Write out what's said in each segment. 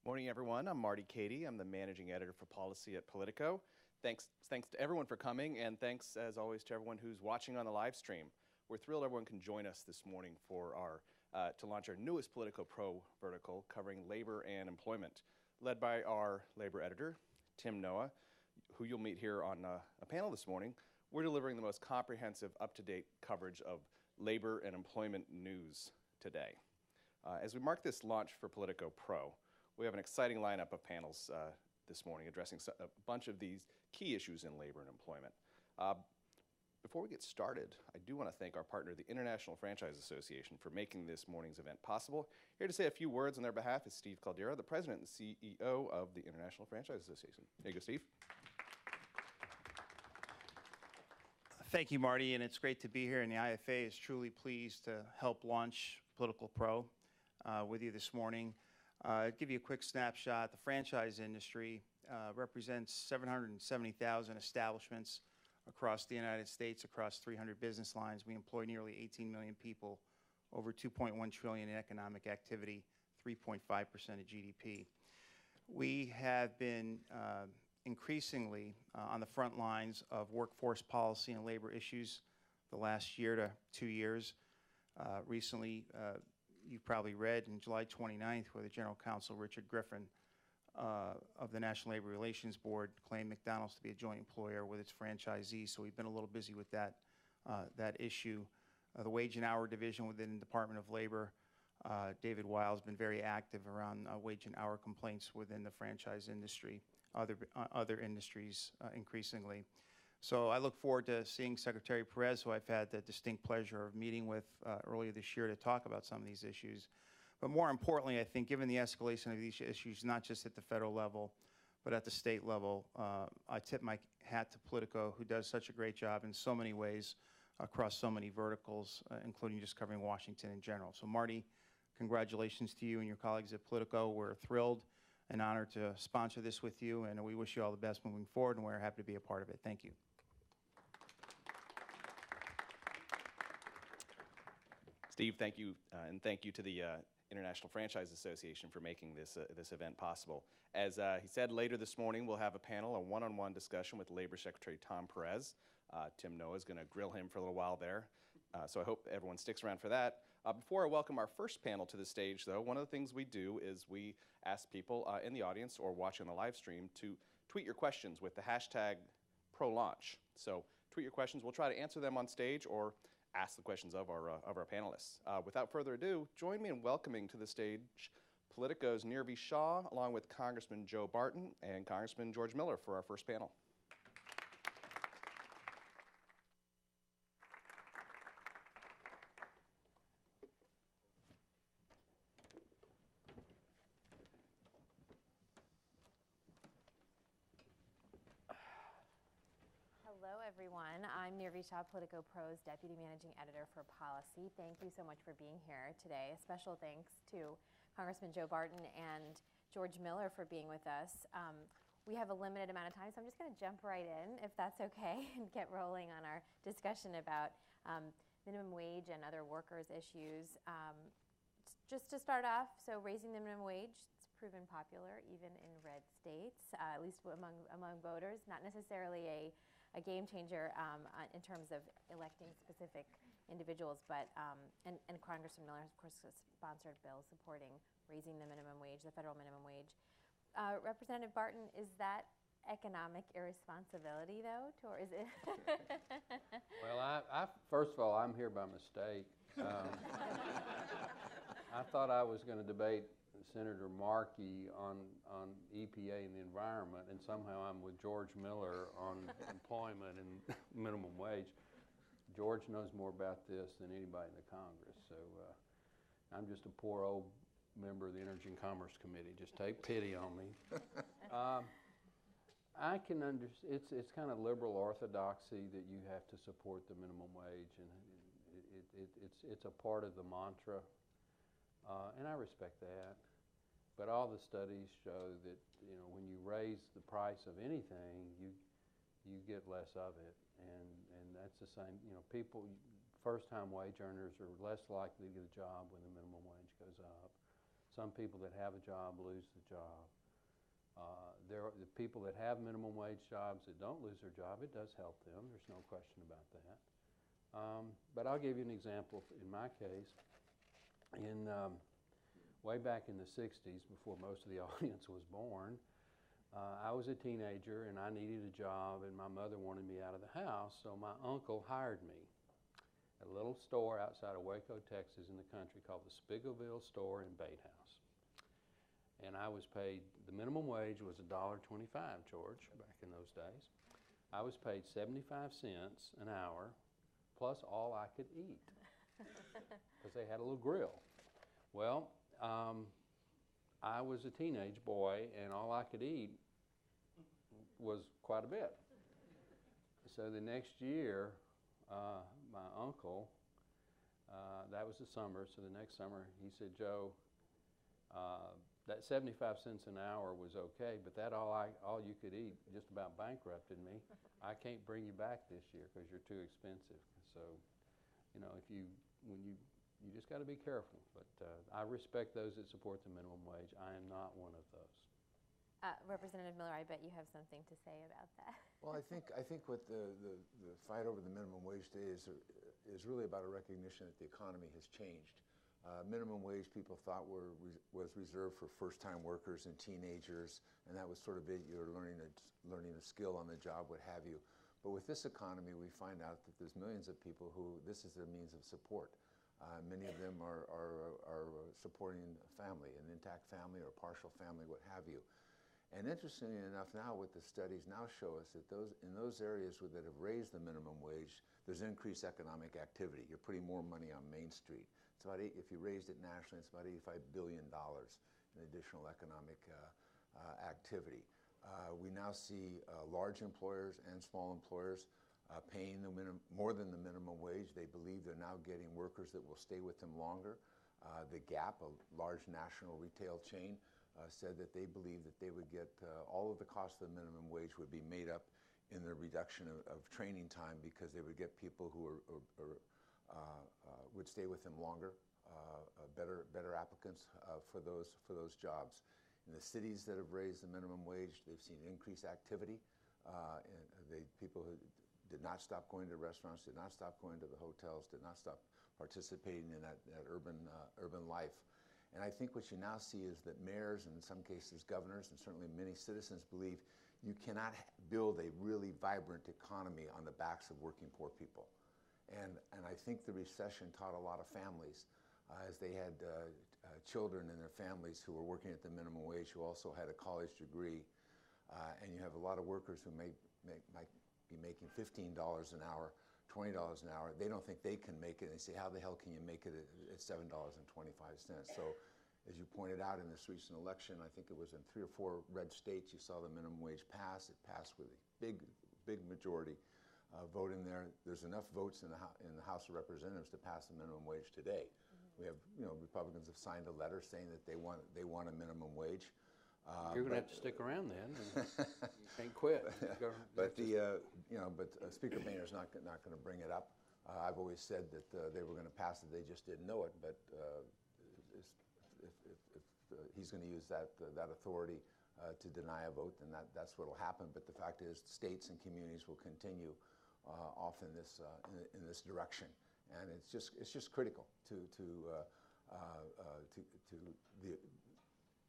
Morning, everyone. I'm Marty Cady. I'm the managing editor for policy at Politico. Thanks to everyone for coming, and thanks, as always, to everyone who's watching on the live stream. We're thrilled everyone can join us this morning for to launch our newest Politico Pro vertical covering labor and employment, led by our labor editor, Tim Noah, who you'll meet here on a panel this morning. We're delivering the most comprehensive, up-to-date coverage of labor and employment news today. As we mark this launch for Politico Pro, we have an exciting lineup of panels this morning addressing a bunch of these key issues in labor and employment. Before we get started, I do want to thank our partner, the International Franchise Association, for making this morning's event possible. Here to say a few words on their behalf is Steve Caldera, the president and CEO of the International Franchise Association. Here you go, Steve. Thank you, Marty, and it's great to be here, and the IFA is truly pleased to help launch Political Pro with you this morning. Give you a quick snapshot. The franchise industry represents 770,000 establishments across the United States, across 300 business lines. We employ nearly 18 million people, over $2.1 trillion in economic activity, 3.5% of GDP. We have been increasingly on the front lines of workforce policy and labor issues the last year to 2 years. Recently, you've probably read in July 29th where the General Counsel, Richard Griffin, of the National Labor Relations Board claimed McDonald's to be a joint employer with its franchisees, so we've been a little busy with that issue. The Wage and Hour Division within the Department of Labor, David Weil has been very active around wage and hour complaints within the franchise industry, other industries increasingly. So I look forward to seeing Secretary Perez, who I've had the distinct pleasure of meeting with earlier this year to talk about some of these issues. But more importantly, I think given the escalation of these issues, not just at the federal level, but at the state level, I tip my hat to Politico, who does such a great job in so many ways across so many verticals, including just covering Washington in general. So Marty, congratulations to you and your colleagues at Politico. We're thrilled and honored to sponsor this with you, and we wish you all the best moving forward, and we're happy to be a part of it. Thank you. Steve, thank you, and thank you to the International Franchise Association for making this event possible. As he said, later this morning we'll have a panel, a one-on-one discussion with Labor Secretary Tom Perez. Tim Noah is going to grill him for a little while there, so I hope everyone sticks around for that. Before I welcome our first panel to the stage, though, one of the things we do is we ask people in the audience or watching the live stream to tweet your questions with the hashtag ProLaunch. So tweet your questions. We'll try to answer them on stage or ask the questions of our panelists. Without further ado, join me in welcoming to the stage Politico's Nirvi Shah, along with Congressman Joe Barton and Congressman George Miller for our first panel. Hello, everyone. I'm Nirvi Shah, Politico Pro's Deputy Managing Editor for Policy. Thank you so much for being here today. A special thanks to Congressman Joe Barton and George Miller for being with us. We have a limited amount of time, so I'm just going to jump right in, if that's okay, and get rolling on our discussion about minimum wage and other workers' issues. Just to start off, so raising the minimum wage, it's proven popular even in red states, at least among voters, not necessarily a game changer in terms of electing specific individuals, but and Congressman Miller, of course, sponsored bills supporting raising the minimum wage, the federal minimum wage. Representative Barton, is that economic irresponsibility, though, or is it? Well, I first of all, I'm here by mistake. I thought I was going to debate Senator Markey on EPA and the environment, and somehow I'm with George Miller on employment and minimum wage. George knows more about this than anybody in the Congress, so I'm just a poor old member of the Energy and Commerce Committee. Just take pity on me. I can understand, it's kind of liberal orthodoxy that you have to support the minimum wage, and it's a part of the mantra, and I respect that. But all the studies show that, you know, when you raise the price of anything, you get less of it, and that's the same. You know, first-time wage earners are less likely to get a job when the minimum wage goes up. Some people that have a job lose the job. There are the people that have minimum wage jobs that don't lose their job. It does help them. There's no question about that. But I'll give you an example. In my case, way back in the 60s, before most of the audience was born, I was a teenager and I needed a job, and my mother wanted me out of the house, so my uncle hired me at a little store outside of Waco, Texas in the country called the Spiggleville Store in Bait House. And I was paid, the minimum wage was $1.25, George, back in those days. I was paid 75 cents an hour, plus all I could eat, because they had a little grill. Well, I was a teenage boy, and all I could eat was quite a bit. So the next year, my uncle, that was the summer, so the next summer, he said, Joe, that 75 cents an hour was okay, but that all you could eat just about bankrupted me. I can't bring you back this year because you're too expensive. So, you know, you just got to be careful. But I respect those that support the minimum wage. I am not one of those. Representative Miller, I bet you have something to say about that. Well, I think what the fight over the minimum wage today is really about a recognition that the economy has changed. Minimum wage people thought was reserved for first-time workers and teenagers, and that was sort of it. You're learning a skill on the job, what have you. But with this economy, we find out that there's millions of people who this is their means of support. Many of them are supporting a family, an intact family or partial family, what have you. And interestingly enough, now what the studies now show us that in those areas that have raised the minimum wage, there's increased economic activity. You're putting more money on Main Street. It's about if you raised it nationally, it's about $85 billion in additional economic activity. We now see large employers and small employers paying more than the minimum wage. They believe they're now getting workers that will stay with them longer. The Gap, a large national retail chain, said that they believe that they would get all of the cost of the minimum wage would be made up in the reduction of training time, because they would get people who would stay with them longer, better applicants for those jobs. In the cities that have raised the minimum wage, they've seen increased activity. People who did not stop going to restaurants, did not stop going to the hotels, did not stop participating in that urban life. And I think what you now see is that mayors, and in some cases governors, and certainly many citizens believe you cannot build a really vibrant economy on the backs of working poor people. And I think the recession taught a lot of families, as they had children in their families who were working at the minimum wage, who also had a college degree, and you have a lot of workers who might be making $15 an hour, $20 an hour. They don't think they can make it. They say, how the hell can you make it at $7.25? So as you pointed out in this recent election, I think it was in 3 or 4 red states, you saw the minimum wage pass. It passed with a big majority vote in there. There's enough votes in the House of Representatives to pass the minimum wage today. Mm-hmm. We have, Republicans have signed a letter saying that they want a minimum wage. You're going to have to stick around then. You can't quit. But Speaker Boehner's not going to bring it up. I've always said that they were going to pass it. They just didn't know it. But if he's going to use that authority to deny a vote, then that's what will happen. But the fact is, states and communities will continue off in this direction, and it's just critical to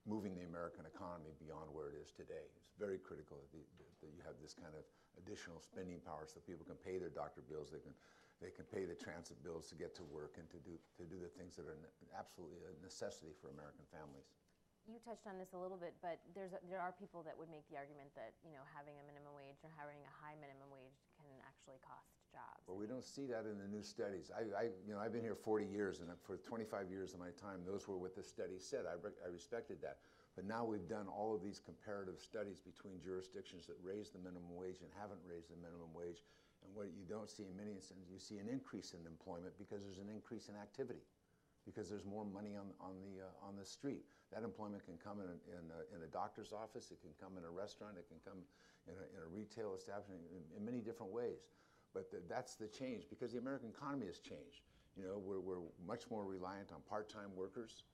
moving the American economy beyond where it is today. It's very critical that you have this kind of additional spending power, so people can pay their doctor bills, they can pay the transit bills to get to work, and to do the things that are absolutely a necessity for American families. You touched on this a little bit, but there are people that would make the argument that having a minimum wage or having a high minimum wage can actually cost jobs. Well, we don't see that in the new studies. I've been here 40 years, and for 25 years of my time, those were what the studies said. I respected that. But now we've done all of these comparative studies between jurisdictions that raise the minimum wage and haven't raised the minimum wage. And what you don't see in many instances, you see an increase in employment because there's an increase in activity, because there's more money on the street. That employment can come in a doctor's office, it can come in a restaurant, it can come in a retail establishment, in many different ways. But that's the change, because the American economy has changed. We're much more reliant on part-time workers.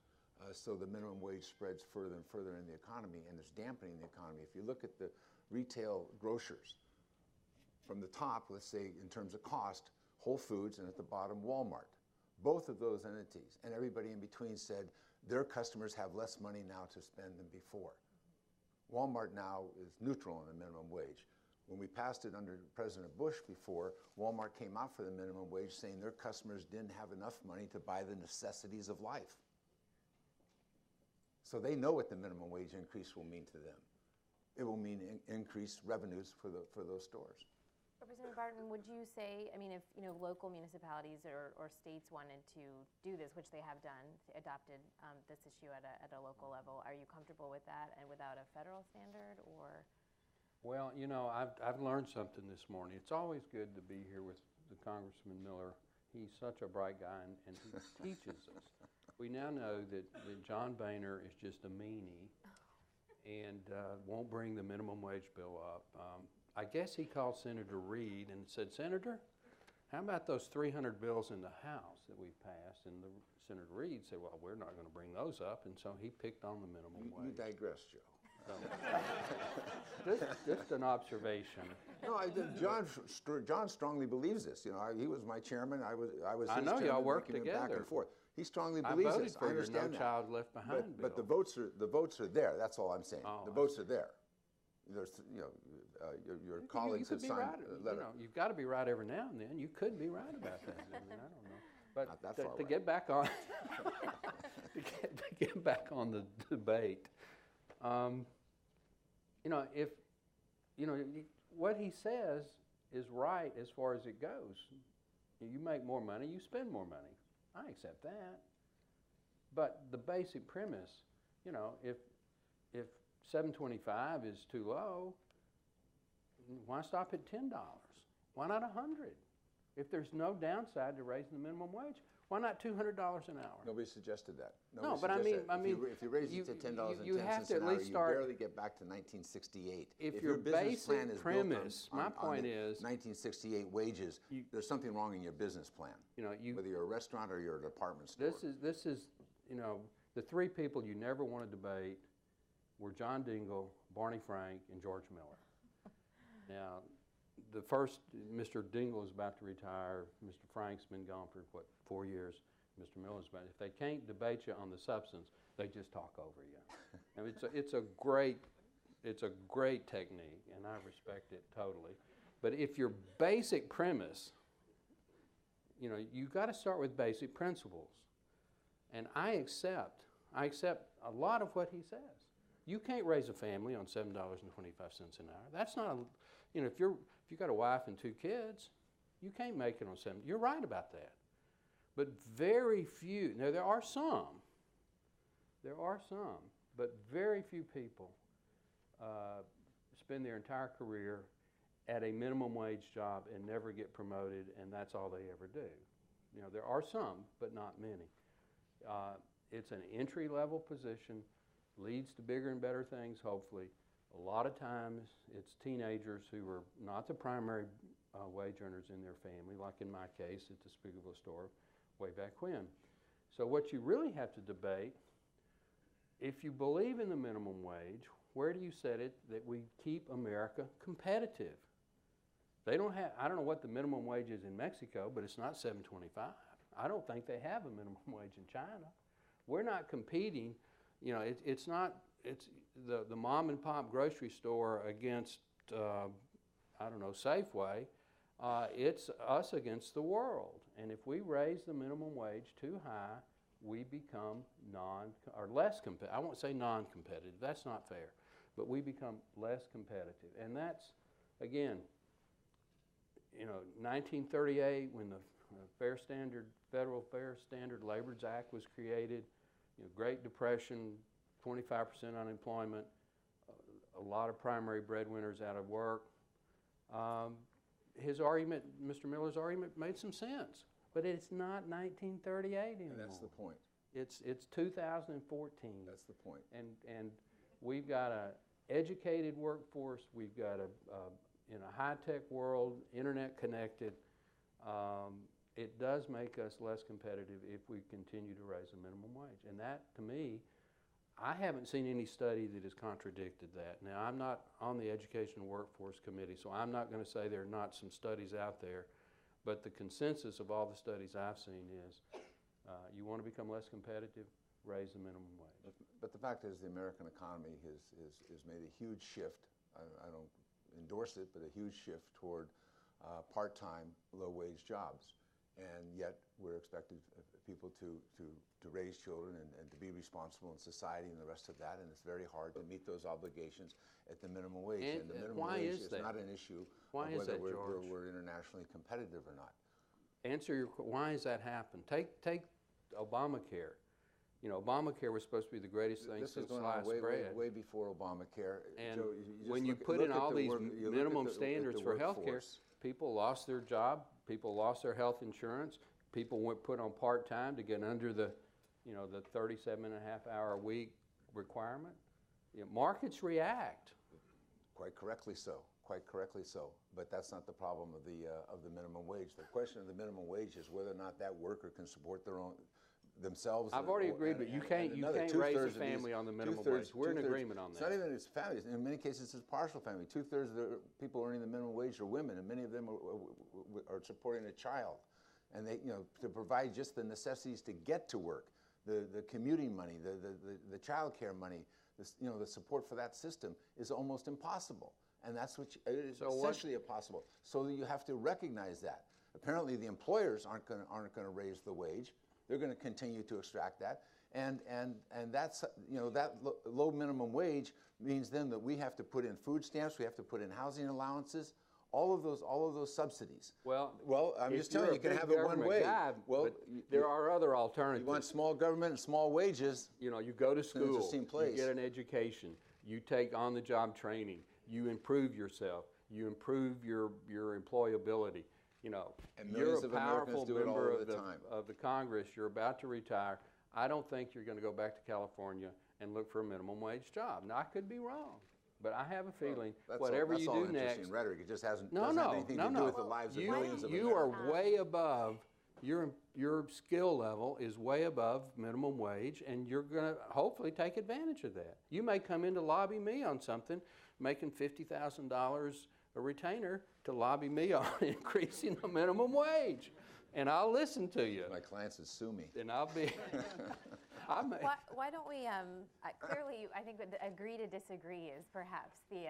so the minimum wage spreads further and further in the economy, and it's dampening the economy. If you look at the retail grocers, from the top, let's say in terms of cost, Whole Foods, and at the bottom, Walmart. Both of those entities, and everybody in between, said their customers have less money now to spend than before. Walmart now is neutral on the minimum wage. When we passed it under President Bush before, Walmart came out for the minimum wage saying their customers didn't have enough money to buy the necessities of life. So they know what the minimum wage increase will mean to them. It will mean increased revenues for those stores. Representative Barton, would you say, I mean, if local municipalities or states wanted to do this, which they have done, adopted this issue at a local level, are you comfortable with that and without a federal standard, or? Well, I've learned something this morning. It's always good to be here with the Congressman Miller. He's such a bright guy, and he teaches us. We now know that John Boehner is just a meanie and won't bring the minimum wage bill up. I guess he called Senator Reid and said, Senator, how about those 300 bills in the House that we passed? And Senator Reid said, well, we're not going to bring those up. And so he picked on the minimum wage. You digress, Joe. So, just an observation. No, John strongly believes this. He was my chairman. I was his I know chairman, y'all work making it together. Back and forth. He strongly I believes voted this. for I your understand No that. Child Left Behind bill. But the votes are there. That's all I'm saying. Oh, the I votes see. are there. There's, your colleagues you could have be signed right. a letter. You've got to be right every now and then. You could be right about that. I don't know. But Not that far to right. get back on to get back on the debate, if what he says is right as far as it goes. You make more money, you spend more money. I accept that. But the basic premise, if $7.25 is too low, why stop at $10? Why not $100? If there's no downside to raising the minimum wage, why not $200 an hour? Nobody suggested that. No, but I mean, if you raise it to $10.10 you have to an at hour, least you start. barely get back to 1968. If your your business plan basic is premise, built on my point the is, 1968 wages, there's something wrong in your business plan. Whether you're a restaurant or you're a department store. This is the three people you never want to debate were John Dingell, Barney Frank, and George Miller. Now, the first, Mr. Dingell is about to retire. Mr. Frank's been gone for, 4 years? Mr. Miller's about. If they can't debate you on the substance, they just talk over you. I mean, it's a great technique, and I respect it totally. But if your basic premise, you've got to start with basic principles. And I accept a lot of what he says. You can't raise a family on $7.25 an hour. That's not if you've got a wife and 2 kids, you can't make it on 7. You're right about that. But very few, now there are some, but very few people spend their entire career at a minimum wage job and never get promoted, and that's all they ever do. There are some, but not many. It's an entry-level position, leads to bigger and better things, hopefully. A lot of times, it's teenagers who are not the primary wage earners in their family, like in my case at the Spiegelville store way back when. So what you really have to debate, if you believe in the minimum wage, where do you set it that we keep America competitive? They don't have, I don't know what the minimum wage is in Mexico, but it's not $7.25. I don't think they have a minimum wage in China. We're not competing, it's not, it's the mom and pop grocery store against, Safeway. It's us against the world. And if we raise the minimum wage too high, we become less competitive. I won't say non-competitive, that's not fair. But we become less competitive. And that's, again, 1938 when the Federal Fair Standard Labor Act was created, Great Depression, 25% unemployment, a lot of primary breadwinners out of work. His argument, Mr. Miller's argument, made some sense, but it's not 1938 anymore. And that's the point. It's 2014. That's the point. And we've got an educated workforce. We've got in a high-tech world, internet connected. it does make us less competitive if we continue to raise the minimum wage. And that, to me, I haven't seen any study that has contradicted that. Now, I'm not on the Education and Workforce Committee, so I'm not going to say there are not some studies out there, but the consensus of all the studies I've seen is you want to become less competitive, raise the minimum wage. But the fact is the American economy has made a huge shift. I don't endorse it, but a huge shift toward part-time, low-wage jobs. And yet we're expecting people to raise children and to be responsible in society and the rest of that, and it's very hard to meet those obligations at the minimum wage. And the minimum why wage is that? not an issue Why of is whether that, George? we're internationally competitive or not. Answer your, why has that happened? Take Obamacare. You know, Obamacare was supposed to be the greatest thing This since is going on sliced bread. way before Obamacare. And Joe, when you put in all these minimum standards for health care, people lost their job, people lost their health insurance, people went put on part-time to get under the, you know, the 37.5-hour a week requirement. You know, markets react. Quite correctly so. Quite correctly so. But that's not the problem of the minimum wage. The question of the minimum wage is whether or not that worker can support themselves. I've already agreed, but you can't raise a family on the minimum wage. We're in agreement on that. It's not even it's families. In many cases, it's partial family. 2/3 of the people earning the minimum wage are women, and many of them are supporting a child. And they, you know, to provide just the necessities to get to work, the commuting money, the child care money, you know, the support for that system is almost impossible. And that's what is essentially impossible. So you have to recognize that. Apparently, the employers aren't going to raise the wage. They're going to continue to extract that, and that's, you know, that low minimum wage means then that we have to put in food stamps, we have to put in housing allowances, all of those subsidies. Well, I'm just telling you, you can have it one way. Well, there are other alternatives. You want small government and small wages. You know, you go to school, place. You get an education, you take on-the-job training, you improve yourself, you improve your employability. You know, And you're millions a of Americans powerful do it all member of the time. of the Congress, you're about to retire. I don't think you're going to go back to California and look for a minimum wage job. Now, I could be wrong, but I have a feeling whatever you do next. Rhetoric. It just doesn't No, have no, anything no, to do no. with the lives of millions of You Americans. are way above, your skill level is way above minimum wage, and you're going to hopefully take advantage of that. You may come in to lobby me on something, making $50,000 a retainer to lobby me on increasing the minimum wage, and I'll listen to you. My clients would sue me. And I'll be. Why don't we? Clearly, I think agree to disagree is perhaps the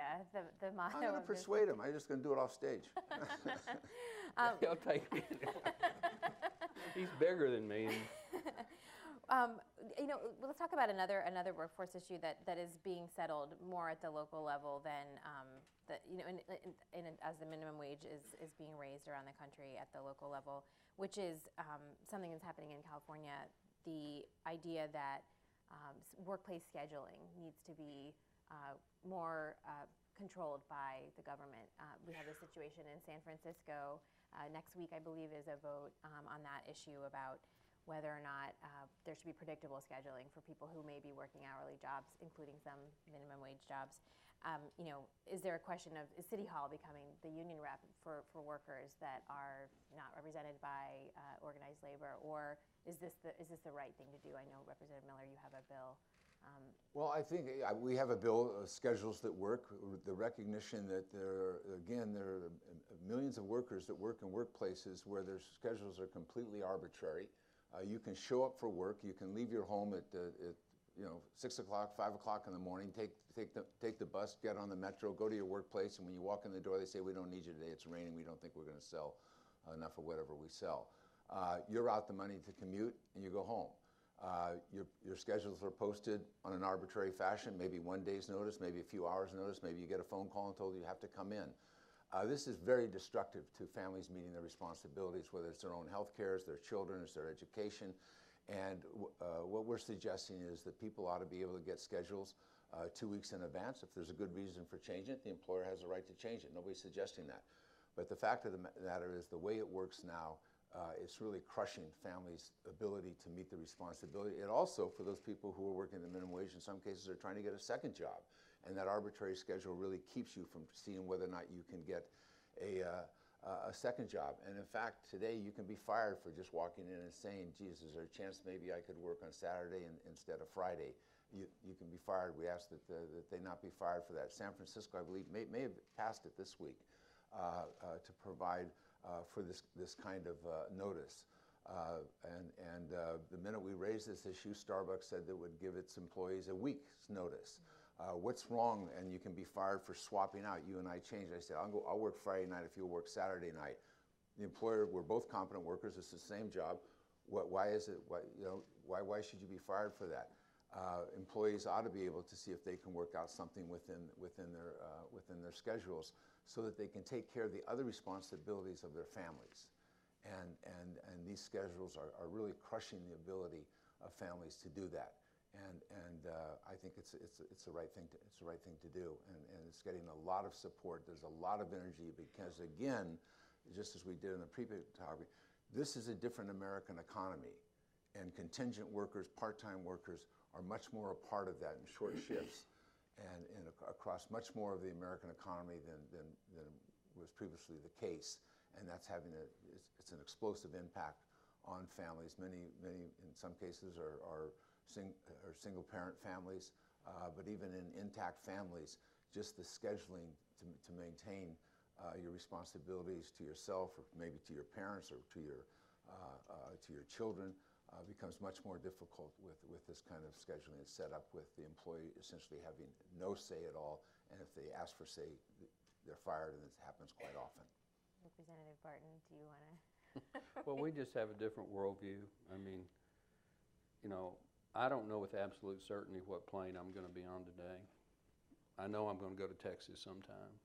motto. I'm going to persuade him. I'm just going to do it off stage. He'll take me. He's bigger than me. You know, let's talk about another workforce issue that is being settled more at the local level than as the minimum wage is being raised around the country at the local level, which is something that's happening in California. The idea that workplace scheduling needs to be more controlled by the government. We have a situation in San Francisco. Next week, I believe, is a vote on that issue about whether or not there should be predictable scheduling for people who may be working hourly jobs, including some minimum wage jobs. You know, is there a question of, is City Hall becoming the union rep for workers that are not represented by organized labor, or is this the right thing to do? I know, Representative Miller, you have a bill. Well, I think we have a bill, schedules that work, with the recognition that there are millions of workers that work in workplaces where their schedules are completely arbitrary. You can show up for work, you can leave your home at 6 o'clock, 5 o'clock in the morning, take the bus, get on the metro, go to your workplace, and when you walk in the door, they say, "We don't need you today, it's raining, we don't think we're going to sell enough of whatever we sell." You're out the money to commute, and you go home. Your schedules are posted on an arbitrary fashion, maybe one day's notice, maybe a few hours' notice, maybe you get a phone call and told you have to come in. This is very destructive to families meeting their responsibilities, whether it's their own health care, it's their children, it's their education. And what we're suggesting is that people ought to be able to get schedules 2 weeks in advance. If there's a good reason for changing it, the employer has a right to change it. Nobody's suggesting that. But the fact of the matter is the way it works now, it's really crushing families' ability to meet the responsibility. And also for those people who are working the minimum wage, in some cases are trying to get a second job. And that arbitrary schedule really keeps you from seeing whether or not you can get a second job. And in fact, today you can be fired for just walking in and saying, geez, is there a chance maybe I could work on Saturday instead of Friday? You can be fired. We ask that they not be fired for that. San Francisco, I believe, may have passed it this week to provide for this kind of notice. The minute we raised this issue, Starbucks said that it would give its employees a week's notice. What's wrong? And you can be fired for swapping out. You and I changed. I said, I'll work Friday night if you'll work Saturday night. The employer, we're both competent workers. It's the same job. Why is it? Why should you be fired for that? Employees ought to be able to see if they can work out something within their schedules, so that they can take care of the other responsibilities of their families. And these schedules are really crushing the ability of families to do that. And I think it's the right thing to do, and it's getting a lot of support. There's a lot of energy because, again, just as we did in the previous topic, this is a different American economy, and contingent workers, part-time workers, are much more a part of that in short shifts, and across much more of the American economy than was previously the case. And that's having it's an explosive impact on families. Many in some cases are single-parent families, but even in intact families, just the scheduling to maintain your responsibilities to yourself, or maybe to your parents, or to your children, becomes much more difficult with this kind of scheduling. It's set up with the employee essentially having no say at all, and if they ask for say, they're fired, and this happens quite often. Representative Barton, do you want to? Well, we just have a different worldview. I mean, I don't know with absolute certainty what plane I'm going to be on today. I know I'm going to go to Texas sometime,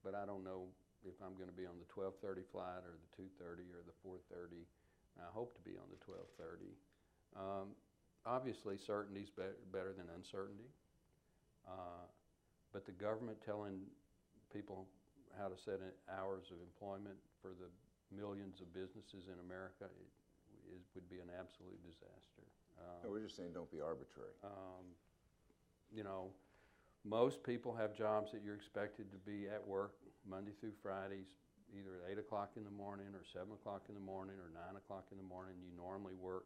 but I don't know if I'm going to be on the 12:30 flight or the 2:30 or the 4:30. I hope to be on the 12:30. Obviously, certainty is better than uncertainty, but the government telling people how to set hours of employment for the millions of businesses in America would be an absolute disaster. No, we're just saying don't be arbitrary. Most people have jobs that you're expected to be at work Monday through Fridays, either at 8 o'clock in the morning or 7 o'clock in the morning or 9 o'clock in the morning. You normally work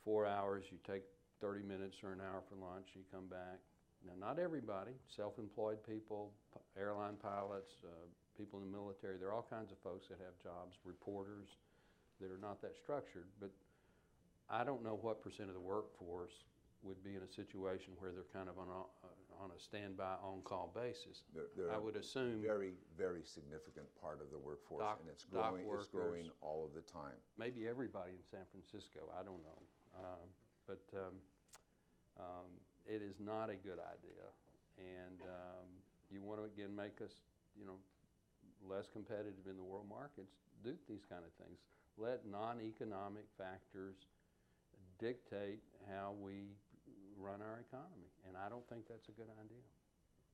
4 hours. You take 30 minutes or an hour for lunch. You come back. Now, not everybody, self-employed people, airline pilots, people in the military, there are all kinds of folks that have jobs, reporters that are not that structured, but I don't know what percent of the workforce would be in a situation where they're kind of on a standby, on-call basis. They're I would assume very, very significant part of the workforce, and it's growing all of the time. Maybe everybody in San Francisco, I don't know, but it is not a good idea, and you want to again make us, less competitive in the world markets. Do these kind of things. Let non-economic factors dictate how we run our economy, and I don't think that's a good idea.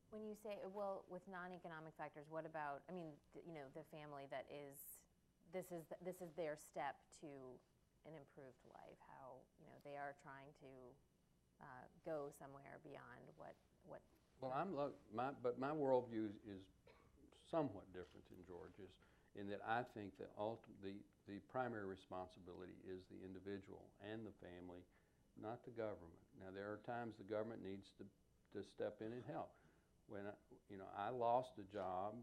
When you say, well, with non-economic factors, what about, the family that is, this is their step to an improved life, how, they are trying to go somewhere beyond what. Well, but my worldview is somewhat different than George's, in that I think that the primary responsibility is the individual and the family, not the government. Now, there are times the government needs to step in and help. When I lost a job,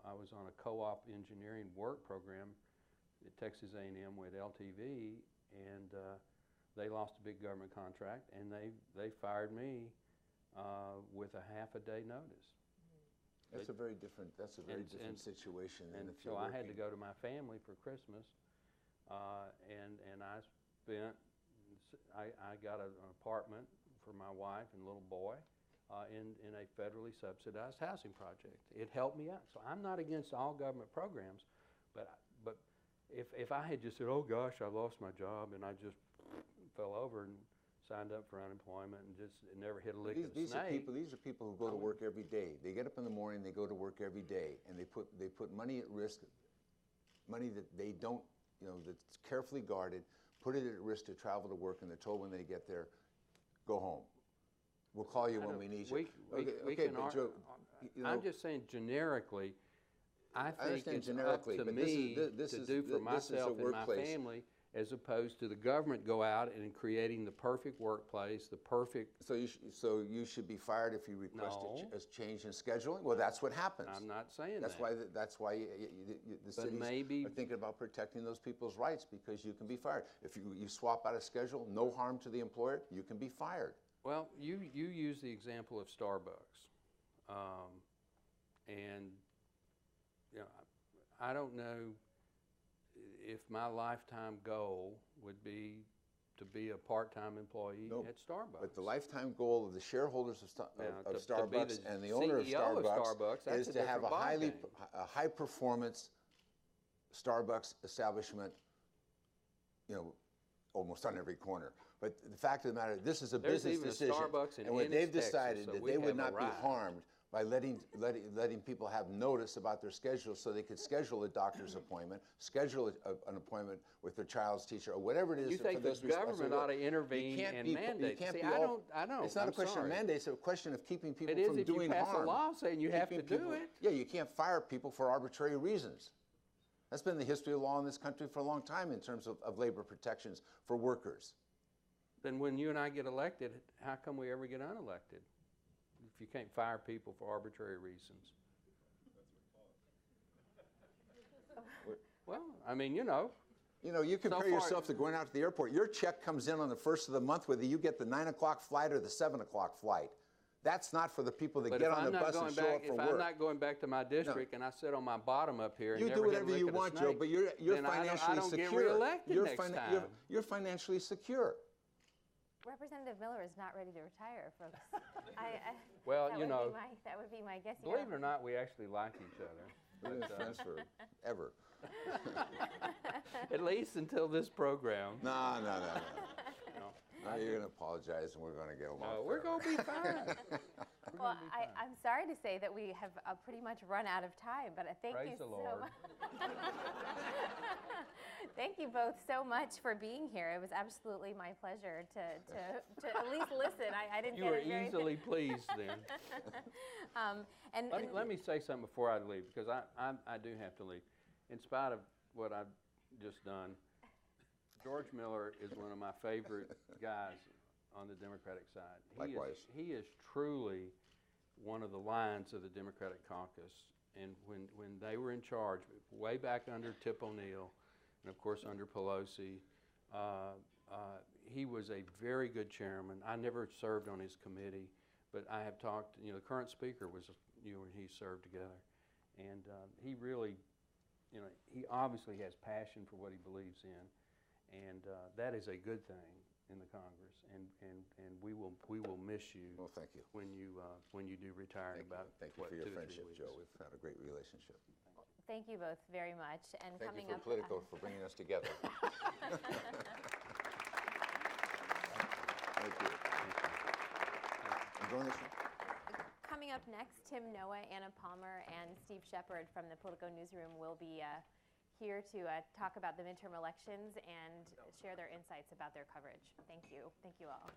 I was on a co-op engineering work program at Texas A&M with LTV, and they lost a big government contract, and they fired me with a half-a-day notice. That's a very different situation. And so I had to go to my family for Christmas, and I got an apartment for my wife and little boy in a federally subsidized housing project. It helped me out. So I'm not against all government programs, but if I had just said, oh gosh, I lost my job, and I just fell over and signed up for unemployment and just never hit a lick of the snake. These are people who go to work every day. They get up in the morning, they go to work every day, and they put money at risk, money that they don't, that's carefully guarded, put it at risk to travel to work, and they're told when they get there, go home. We'll call you when we need you. I'm just saying generically, I think understand it's up generically, to but me this to is- do for this is a myself and my workplace. family, as opposed to the government go out and creating the perfect workplace, the perfect. So you should be fired if you request No. a change in scheduling? Well, that's what happens. I'm not saying That's that. why, that's why the cities maybe- are thinking about protecting those people's rights, because you can be fired. If you swap out a schedule, no harm to the employer, you can be fired. Well, you use the example of Starbucks, and you know, I don't know if my lifetime goal would be to be a part-time employee No, at Starbucks. But the lifetime goal of the shareholders of Now, to be Starbucks the and the owner of CEO of Starbucks Starbucks, that's is a to have different a high-performance Starbucks establishment, you know, almost on every corner. But the fact of the matter, this is a There's business even a decision. Starbucks in And what Ennis, they've Texas, decided so that we they would have not be arrived. harmed by letting people have notice about their schedule, so they could schedule a doctor's appointment, schedule an appointment with their child's teacher, or whatever it is. You think for the those government ought to responsibilities. intervene You can't and be- mandate? You can't See, be I all- don't. It's not I'm a question sorry. of mandate. It's a question of keeping people It is from if you doing pass harm. a law saying you have to Keeping do people- it. Yeah, you can't fire people for arbitrary reasons. That's been the history of law in this country for a long time in terms of labor protections for workers. Then when you and I get elected, how come we ever get unelected? If you can't fire people for arbitrary reasons. Well, I mean, you know. You know, you compare far- yourself to going out to the airport. Your check comes in on the 1st of the month, whether you get the 9 o'clock flight or the 7 o'clock flight. That's not for the people that But get if on I'm the not bus going and show back, up for if work. I'm not going back to my district and I sit on my bottom up here and You never do hit a whatever lick you of the want, Joe, snake, but you're then financially I don't secure. get reelected You're next fina- time. You're financially secure. Representative Miller is not ready to retire, folks. Well, that you would know, be that would be my guess. You believe know. it or not, we actually like each other. We've been friends forever. At least until this program. No. No. Now you're going to apologize, and we're going to get along. No, we're forever. going to be fine. Well, I'm sorry to say that we have pretty much run out of time, but thank Praise you the so Lord. much. Thank you both so much for being here. It was absolutely my pleasure to at least listen. I didn't You get were it very easily pleased then. and Let me say something before I leave, because I do have to leave. In spite of what I've just done, George Miller is one of my favorite guys on the Democratic side. Likewise. He is truly one of the lions of the Democratic caucus. And when they were in charge, way back under Tip O'Neill, and of course under Pelosi, he was a very good chairman. I never served on his committee, but I have talked, the current speaker was, and he served together. And he really, he obviously has passion for what he believes in. And that is a good thing in the Congress, and we will miss you. Well, thank you. When you do retire in about Thank you for your friendship, Joe. We've had a great relationship. thank you both very much. And Thank coming you up, for Politico for bringing us together. Thank you. Enjoying this one? coming up next, Tim Noah, Anna Palmer, and Steve Shepard from the Politico newsroom will be here to talk about the midterm elections and share their insights about their coverage. Thank you. Thank you all.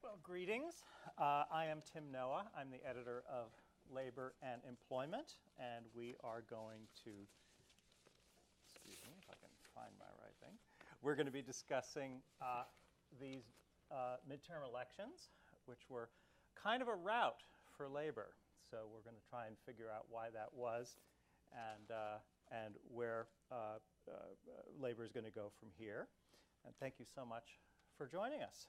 Well, greetings. I am Tim Noah. I'm the editor of Labor and Employment, and we are going to, excuse me if I can find my right thing. We're going to be discussing these midterm elections, which were kind of a rout for labor. So we're going to try and figure out why that was and where labor is going to go from here. And thank you so much for joining us.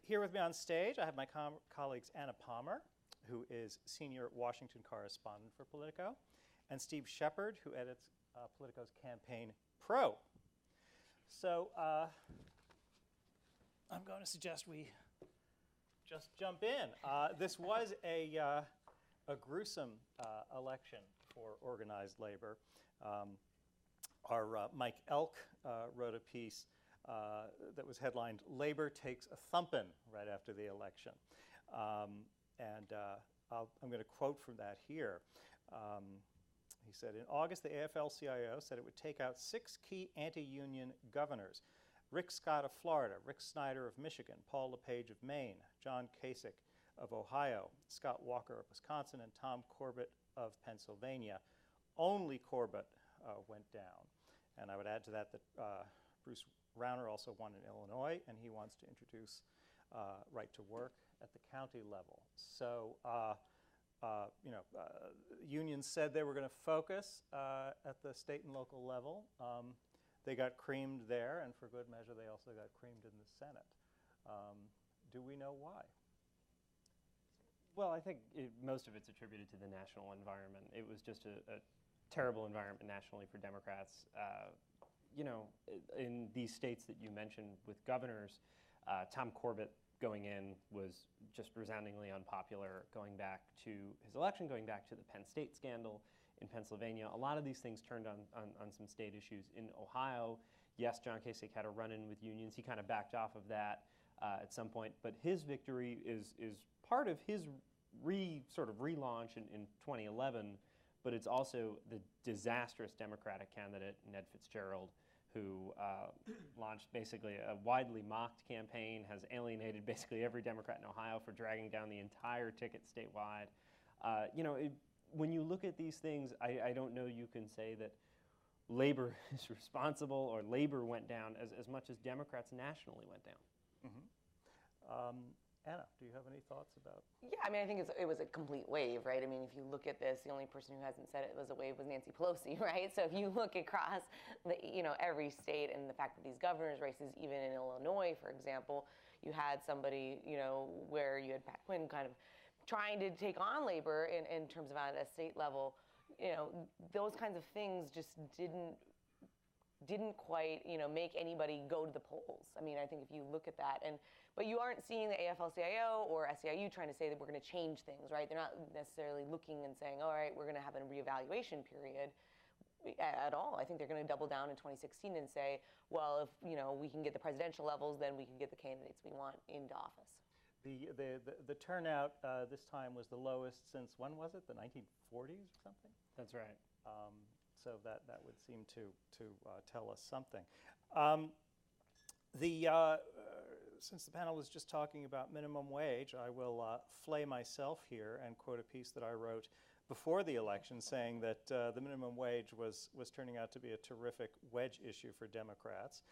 Here with me on stage, I have my colleagues Anna Palmer, who is senior Washington correspondent for Politico, and Steve Shepard, who edits Politico's Campaign Pro. So I'm going to suggest we just jump in. This was a gruesome election for organized labor. Our Mike Elk wrote a piece that was headlined, "Labor Takes a Thumpin'" right after the election. I'm going to quote from that here. He said, in August, the AFL-CIO said it would take out 6 key anti-union governors. Rick Scott of Florida, Rick Snyder of Michigan, Paul LePage of Maine, John Kasich of Ohio, Scott Walker of Wisconsin, and Tom Corbett of Pennsylvania. Only Corbett went down. And I would add to that Bruce Rauner also won in Illinois, and he wants to introduce right to work at the county level. So, unions said they were going to focus at the state and local level. They got creamed there, and for good measure, they also got creamed in the Senate. Do we know why? Well, I think most of it's attributed to the national environment. It was just a terrible environment nationally for Democrats. In these states that you mentioned with governors, Tom Corbett going in was just resoundingly unpopular going back to his election, going back to the Penn State scandal in Pennsylvania. A lot of these things turned on some state issues. In Ohio, yes, John Kasich had a run-in with unions. He kind of backed off of that at some point, but his victory is part of his sort of relaunch in 2011, but it's also the disastrous Democratic candidate, Ned Fitzgerald, who launched basically a widely mocked campaign, has alienated basically every Democrat in Ohio for dragging down the entire ticket statewide. When you look at these things, I don't know you can say that labor is responsible or labor went down as much as Democrats nationally went down. Mm-hmm. Anna, do you have any thoughts about? Yeah, I mean, I think it was a complete wave, right? I mean, if you look at this, the only person who hasn't said it was a wave was Nancy Pelosi, right? So if you look across every state and the fact that these governors' races, even in Illinois, for example, you had somebody, where you had Pat Quinn kind of trying to take on labor in terms of at a state level, those kinds of things just didn't quite, make anybody go to the polls. I mean, I think if you look at that, but you aren't seeing the AFL-CIO or SEIU trying to say that we're going to change things, right? They're not necessarily looking and saying, all right, we're going to have a reevaluation period at all. I think they're going to double down in 2016 and say, well, if we can get the presidential levels, then we can get the candidates we want into office. The turnout this time was the lowest since, when was it? The 1940s or something? That's right. So that would seem to tell us something. Since the panel was just talking about minimum wage, I will flay myself here and quote a piece that I wrote before the election saying that the minimum wage was turning out to be a terrific wedge issue for Democrats.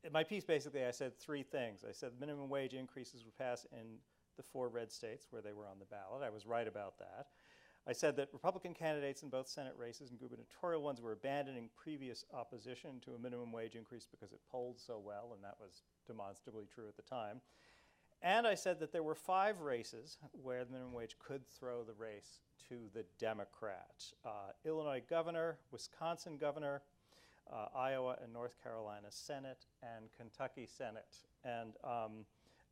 In my piece, basically, I said 3 things. I said minimum wage increases would pass in the 4 red states where they were on the ballot. I was right about that. I said that Republican candidates in both Senate races and gubernatorial ones were abandoning previous opposition to a minimum wage increase because it polled so well, and that was demonstrably true at the time. And I said that there were 5 races where the minimum wage could throw the race to the Democrat. Illinois governor, Wisconsin governor, Iowa and North Carolina Senate, and Kentucky Senate. And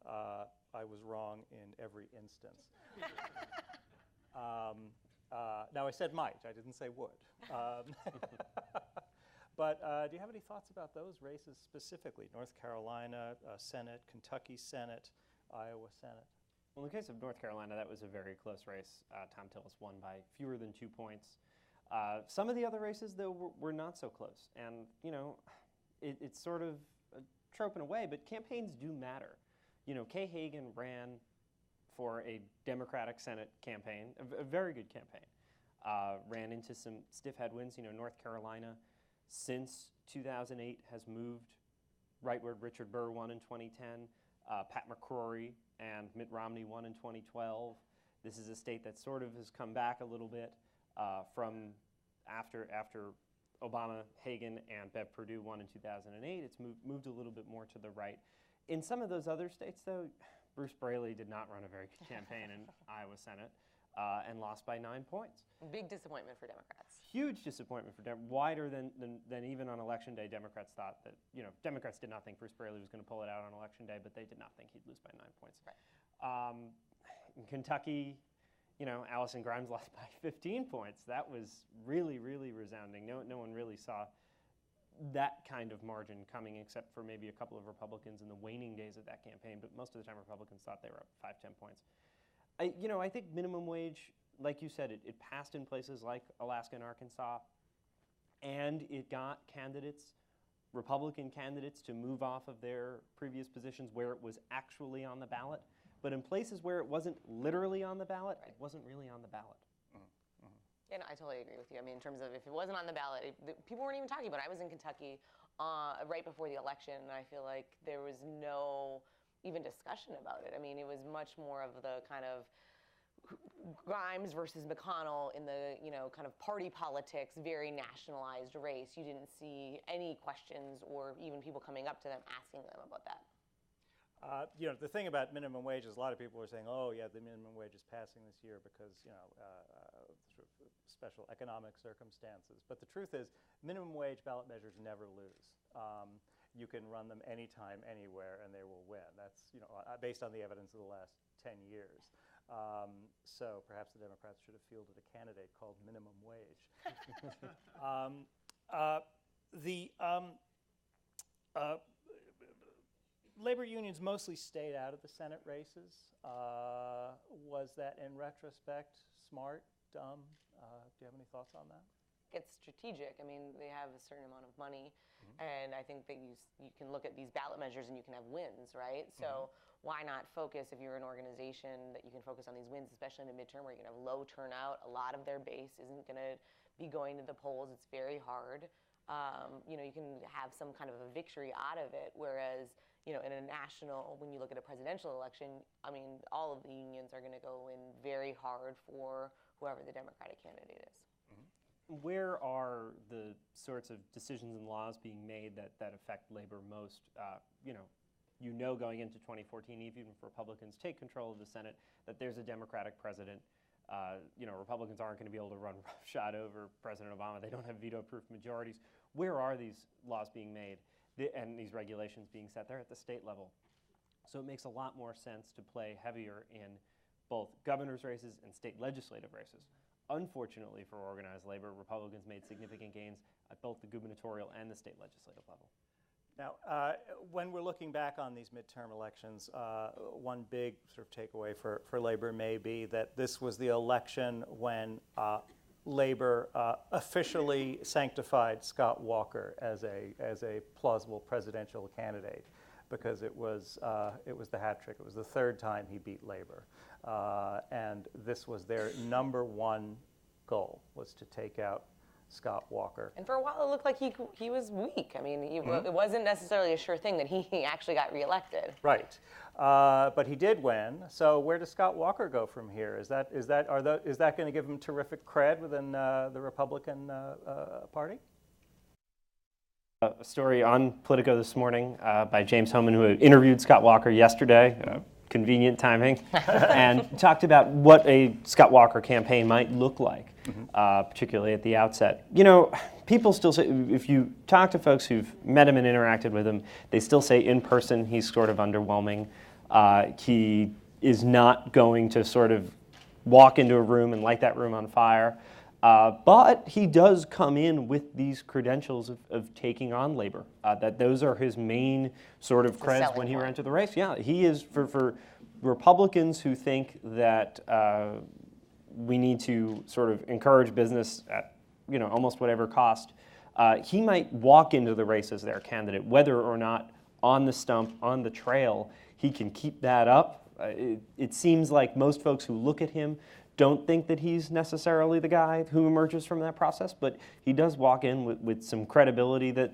I was wrong in every instance. Now, I said might, I didn't say would. But do you have any thoughts about those races specifically? North Carolina Senate, Kentucky Senate, Iowa Senate? Well, in the case of North Carolina, that was a very close race. Tom Tillis won by fewer than 2 points. Some of the other races, though, were not so close. And, it's sort of a trope in a way, but campaigns do matter. Kay Hagan ran for a Democratic Senate campaign, a very good campaign. Ran into some stiff headwinds. North Carolina, since 2008, has moved rightward. Richard Burr won in 2010. Pat McCrory and Mitt Romney won in 2012. This is a state that sort of has come back a little bit from after Obama, Hagan, and Bev Perdue won in 2008. It's moved a little bit more to the right. In some of those other states, though, Bruce Braley did not run a very good campaign in Iowa Senate and lost by 9 points. Big disappointment for Democrats. Huge disappointment for Democrats. Wider than even on Election Day, Democrats thought that, Democrats did not think Bruce Braley was going to pull it out on Election Day, but they did not think he'd lose by 9 points. Right. In Kentucky, Allison Grimes lost by 15 points. That was really, really resounding. No one really saw that kind of margin coming, except for maybe a couple of Republicans in the waning days of that campaign, but most of the time Republicans thought they were up 5-10 points. I think minimum wage like you said, it passed in places like Alaska and Arkansas, and it got candidates, Republican candidates, to move off of their previous positions where it was actually on the ballot. But in places where it wasn't literally on the ballot, it wasn't really on the ballot. And I totally agree with you. I mean, in terms of if it wasn't on the ballot, people weren't even talking about it. I was in Kentucky right before the election, and I feel like there was no even discussion about it. I mean, it was much more of the kind of Grimes versus McConnell in the, kind of party politics, very nationalized race. You didn't see any questions or even people coming up to them asking them about that. The thing about minimum wage is a lot of people are saying, oh, yeah, the minimum wage is passing this year because, sort of special economic circumstances. But the truth is, minimum wage ballot measures never lose. You can run them anytime, anywhere, and they will win. That's, based on the evidence of the last 10 years. So perhaps the Democrats should have fielded a candidate called minimum wage. Labor unions mostly stayed out of the Senate races. Was that, in retrospect, smart, dumb? Do you have any thoughts on that? It's strategic. I mean, they have a certain amount of money, and I think that you can look at these ballot measures and you can have wins, right? So why not focus, if you're an organization, that you can focus on these wins, especially in a midterm where you can have low turnout. A lot of their base isn't going to be going to the polls. It's very hard. You can have some kind of a victory out of it, whereas in a national, when you look at a presidential election, I mean, all of the unions are going to go in very hard for whoever the Democratic candidate is. Where are the sorts of decisions and laws being made that affect labor most? Going into 2014, even if Republicans take control of the Senate, that there's a Democratic president. Republicans aren't going to be able to run roughshod over President Obama. They don't have veto-proof majorities. Where are these laws being made and these regulations being set? They're at the state level. So it makes a lot more sense to play heavier in both governor's races and state legislative races. Unfortunately for organized labor, Republicans made significant gains at both the gubernatorial and the state legislative level. Now, when we're looking back on these midterm elections, one big sort of takeaway for labor may be that this was the election when labor officially sanctified Scott Walker as a plausible presidential candidate, because it was the hat trick. It was the third time he beat labor, and this was their number one goal, was to take out Scott Walker. And for a while, it looked like he was weak. I mean, it wasn't necessarily a sure thing that he actually got reelected. Right, but he did win. So where does Scott Walker go from here? Is that going to give him terrific cred within the Republican Party? A story on Politico this morning by James Hohman, who interviewed Scott Walker yesterday. Convenient timing, and talked about what a Scott Walker campaign might look like, particularly at the outset. People still say, if you talk to folks who've met him and interacted with him, they still say in person he's sort of underwhelming. He is not going to sort of walk into a room and light that room on fire. But he does come in with these credentials of taking on labor, that those are his main sort of creds when he ran to the race. Yeah, he is, for Republicans who think that we need to sort of encourage business at almost whatever cost, he might walk into the race as their candidate, whether or not on the stump, on the trail, he can keep that up. It seems like most folks who look at him don't think that he's necessarily the guy who emerges from that process, but he does walk in with some credibility that,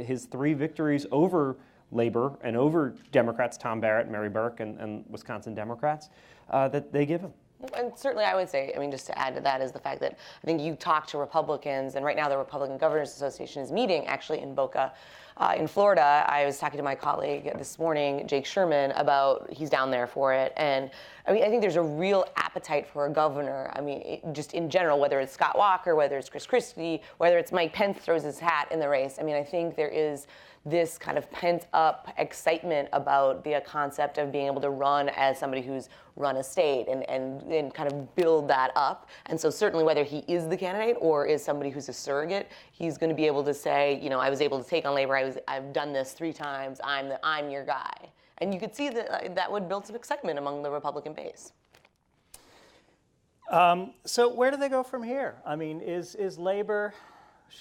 his 3 victories over labor and over Democrats, Tom Barrett, Mary Burke, and Wisconsin Democrats, that they give him. And certainly I would say, just to add to that, is the fact that I think you talk to Republicans, and right now the Republican Governors Association is meeting actually in Boca, in Florida. I was talking to my colleague this morning, Jake Sherman, about he's down there for it. And I think there's a real appetite for a governor. Just in general, whether it's Scott Walker, whether it's Chris Christie, whether it's Mike Pence throws his hat in the race. I think there is this kind of pent-up excitement about the concept of being able to run as somebody who's run a state and kind of build that up. And so certainly whether he is the candidate or is somebody who's a surrogate, he's going to be able to say, I was able to take on labor. I've done this 3 times. I'm your guy. And you could see that would build some excitement among the Republican base. So where do they go from here? I mean, is labor,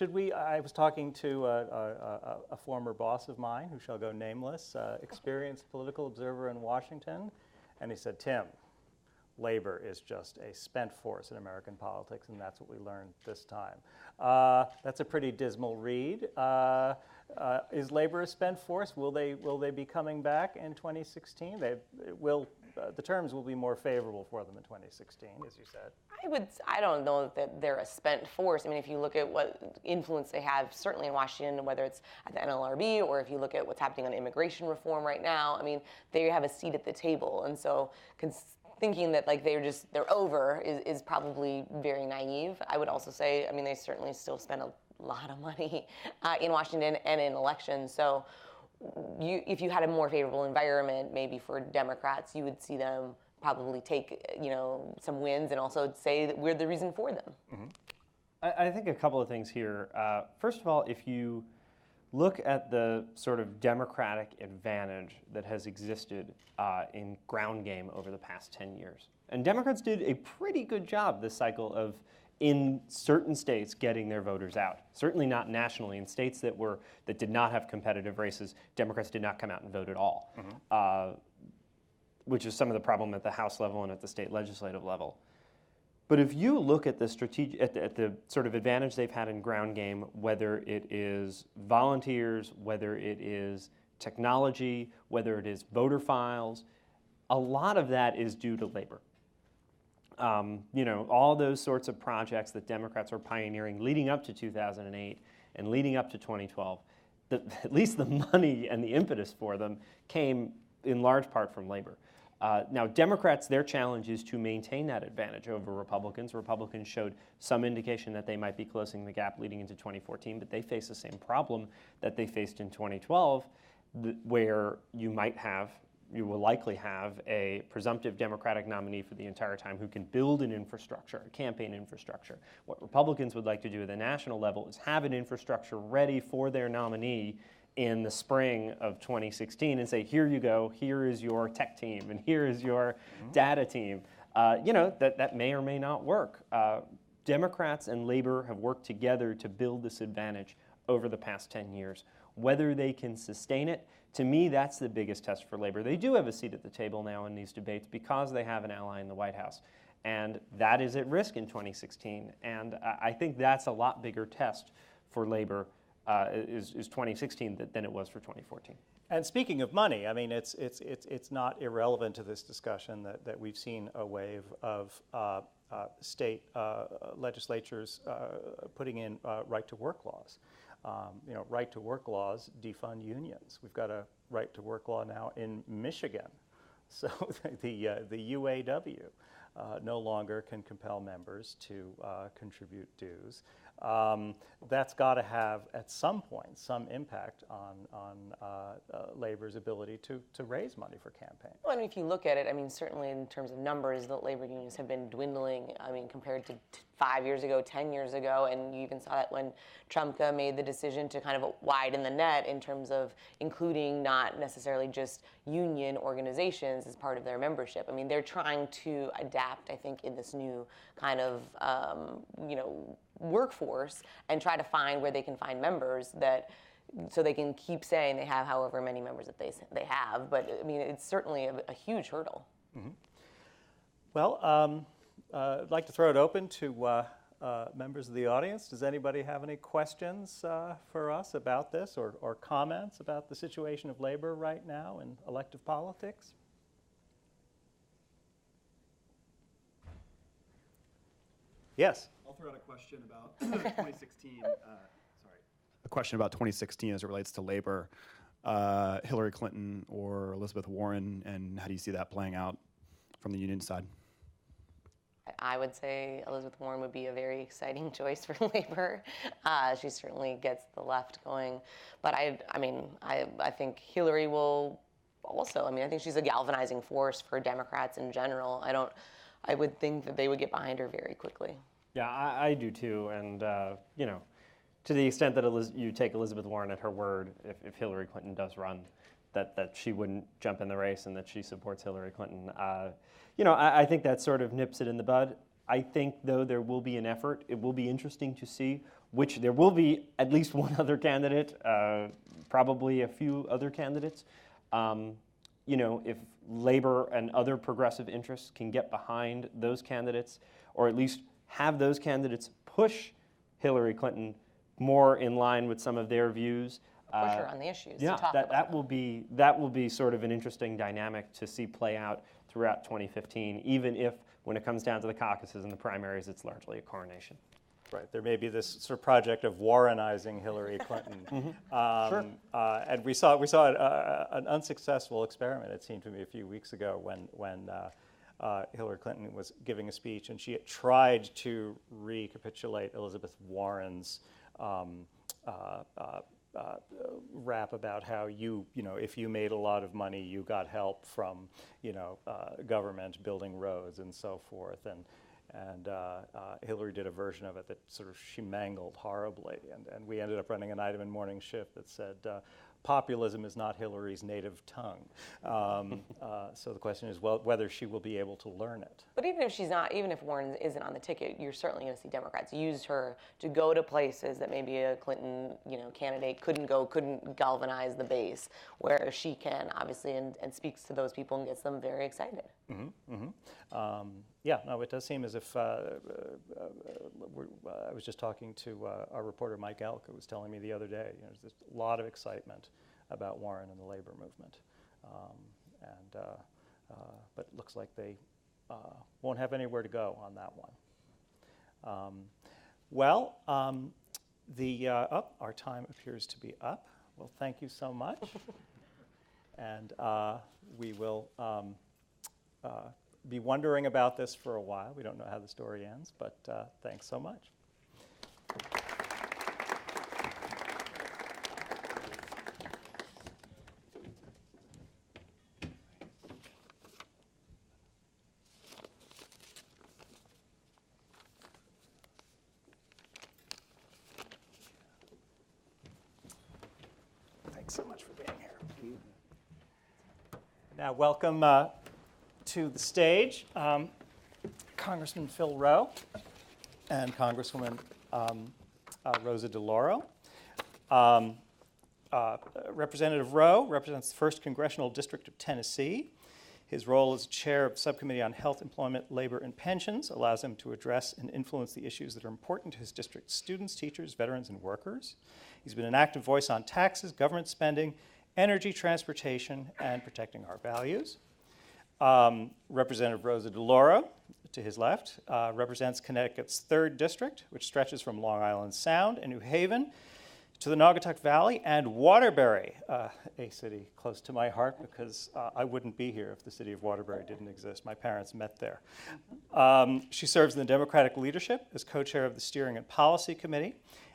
I was talking to a former boss of mine, who shall go nameless, experienced political observer in Washington, and he said, Tim, labor is just a spent force in American politics, and that's what we learned this time. That's a pretty dismal read. Is labor a spent force? Will they be coming back in 2016? The terms will be more favorable for them in 2016, as you said. I don't know that they're a spent force. I mean, if you look at what influence they have, certainly in Washington, whether it's at the NLRB or if you look at what's happening on immigration reform right now, I mean, they have a seat at the table. And so thinking that like they're over is probably very naive. I would also say, I mean, they certainly still spend a lot of money in Washington and in elections. So if you had a more favorable environment, maybe for Democrats, you would see them probably take, some wins and also say that we're the reason for them. Mm-hmm. I think a couple of things here. First of all, if you look at the sort of Democratic advantage that has existed in ground game over the past 10 years, and Democrats did a pretty good job this cycle of, in certain states, getting their voters out. Certainly not nationally. In states that did not have competitive races, Democrats did not come out and vote at all, which is some of the problem at the House level and at the state legislative level. But if you look at the at the sort of advantage they've had in ground game, whether it is volunteers, whether it is technology, whether it is voter files, a lot of that is due to labor. All those sorts of projects that Democrats were pioneering leading up to 2008 and leading up to 2012, at least the money and the impetus for them came in large part from labor. Now, Democrats, their challenge is to maintain that advantage over Republicans. Republicans showed some indication that they might be closing the gap leading into 2014, but they face the same problem that they faced in 2012, where you will likely have a presumptive Democratic nominee for the entire time who can build an infrastructure, a campaign infrastructure. What Republicans would like to do at the national level is have an infrastructure ready for their nominee in the spring of 2016 and say, here you go, here is your tech team, and here is your data team. That may or may not work. Democrats and labor have worked together to build this advantage over the past 10 years. Whether they can sustain it, to me, that's the biggest test for labor. They do have a seat at the table now in these debates because they have an ally in the White House. And that is at risk in 2016. And I think that's a lot bigger test for labor is 2016 than it was for 2014. And speaking of money, I mean, it's not irrelevant to this discussion that we've seen a wave of state legislatures putting in right-to-work laws. Right-to-work laws defund unions. We've got a right-to-work law now in Michigan. So the UAW no longer can compel members to contribute dues. That's got to have, at some point, some impact on labor's ability to raise money for campaigns. Well, and if you look at it, I mean, certainly in terms of numbers, the labor unions have been dwindling, I mean, compared to 5 years ago, 10 years ago, and you even saw that when Trumka made the decision to kind of widen the net in terms of including not necessarily just union organizations as part of their membership. I mean, they're trying to adapt, I think, in this new kind of, workforce and try to find where they can find members so they can keep saying they have however many members that they have. But I mean, it's certainly a huge hurdle. Mm-hmm. Well, I'd like to throw it open to members of the audience. Does anybody have any questions for us about this or comments about the situation of labor right now in elective politics? Yes. I'll throw out a question about 2016. A question about 2016 as it relates to labor. Hillary Clinton or Elizabeth Warren, and how do you see that playing out from the union side? I would say Elizabeth Warren would be a very exciting choice for labor. She certainly gets the left going. But I think Hillary will also. I mean, I think she's a galvanizing force for Democrats in general. I would think that they would get behind her very quickly. Yeah, I do too. And, to the extent that you take Elizabeth Warren at her word, if Hillary Clinton does run, that she wouldn't jump in the race and that she supports Hillary Clinton. I think that sort of nips it in the bud. I think, though, there will be an effort. It will be interesting to see which, there will be at least one other candidate, probably a few other candidates. You know, if labor and other progressive interests can get behind those candidates, or at least have those candidates push Hillary Clinton more in line with some of their views. Push her on the issues. Yeah, to talk about that will be sort of an interesting dynamic to see play out throughout 2015, even if when it comes down to the caucuses and the primaries, it's largely a coronation. Right, there may be this sort of project of Warrenizing Hillary Clinton. Sure. And we saw an unsuccessful experiment, it seemed to me, a few weeks ago when Hillary Clinton was giving a speech and she had tried to recapitulate Elizabeth Warren's rap about how you know, if you made a lot of money, you got help from, you know, government building roads and so forth. And Hillary did a version of it that sort of she mangled horribly. And we ended up running an item in Morning Shift that said, populism is not Hillary's native tongue. So the question is, well, whether she will be able to learn it. But even if she's not, even if Warren isn't on the ticket, you're certainly going to see Democrats use her to go to places that maybe a Clinton, you know, candidate couldn't go, couldn't galvanize the base, where she can obviously and speaks to those people and gets them very excited. Mm-hmm, mm-hmm. Yeah, no, it does seem as if I was just talking to our reporter Mike Elk, who was telling me the other day, you know, there's a lot of excitement about Warren and the labor movement, but it looks like they won't have anywhere to go on that one. Our time appears to be up. Well, thank you so much, and we will be wondering about this for a while. We don't know how the story ends, but thanks so much. Thanks so much for being here. Now, welcome to the stage, Congressman Phil Rowe and Congresswoman Rosa DeLauro. Representative Rowe represents the 1st Congressional District of Tennessee. His role as chair of the Subcommittee on Health, Employment, Labor, and Pensions allows him to address and influence the issues that are important to his district's students, teachers, veterans, and workers. He's been an active voice on taxes, government spending, energy, transportation, and protecting our values. Representative Rosa DeLauro, to his left, represents Connecticut's 3rd District, which stretches from Long Island Sound and New Haven to the Naugatuck Valley and Waterbury, a city close to my heart because I wouldn't be here if the city of Waterbury didn't exist. My parents met there. She serves in the Democratic leadership as co-chair of the Steering and Policy Committee,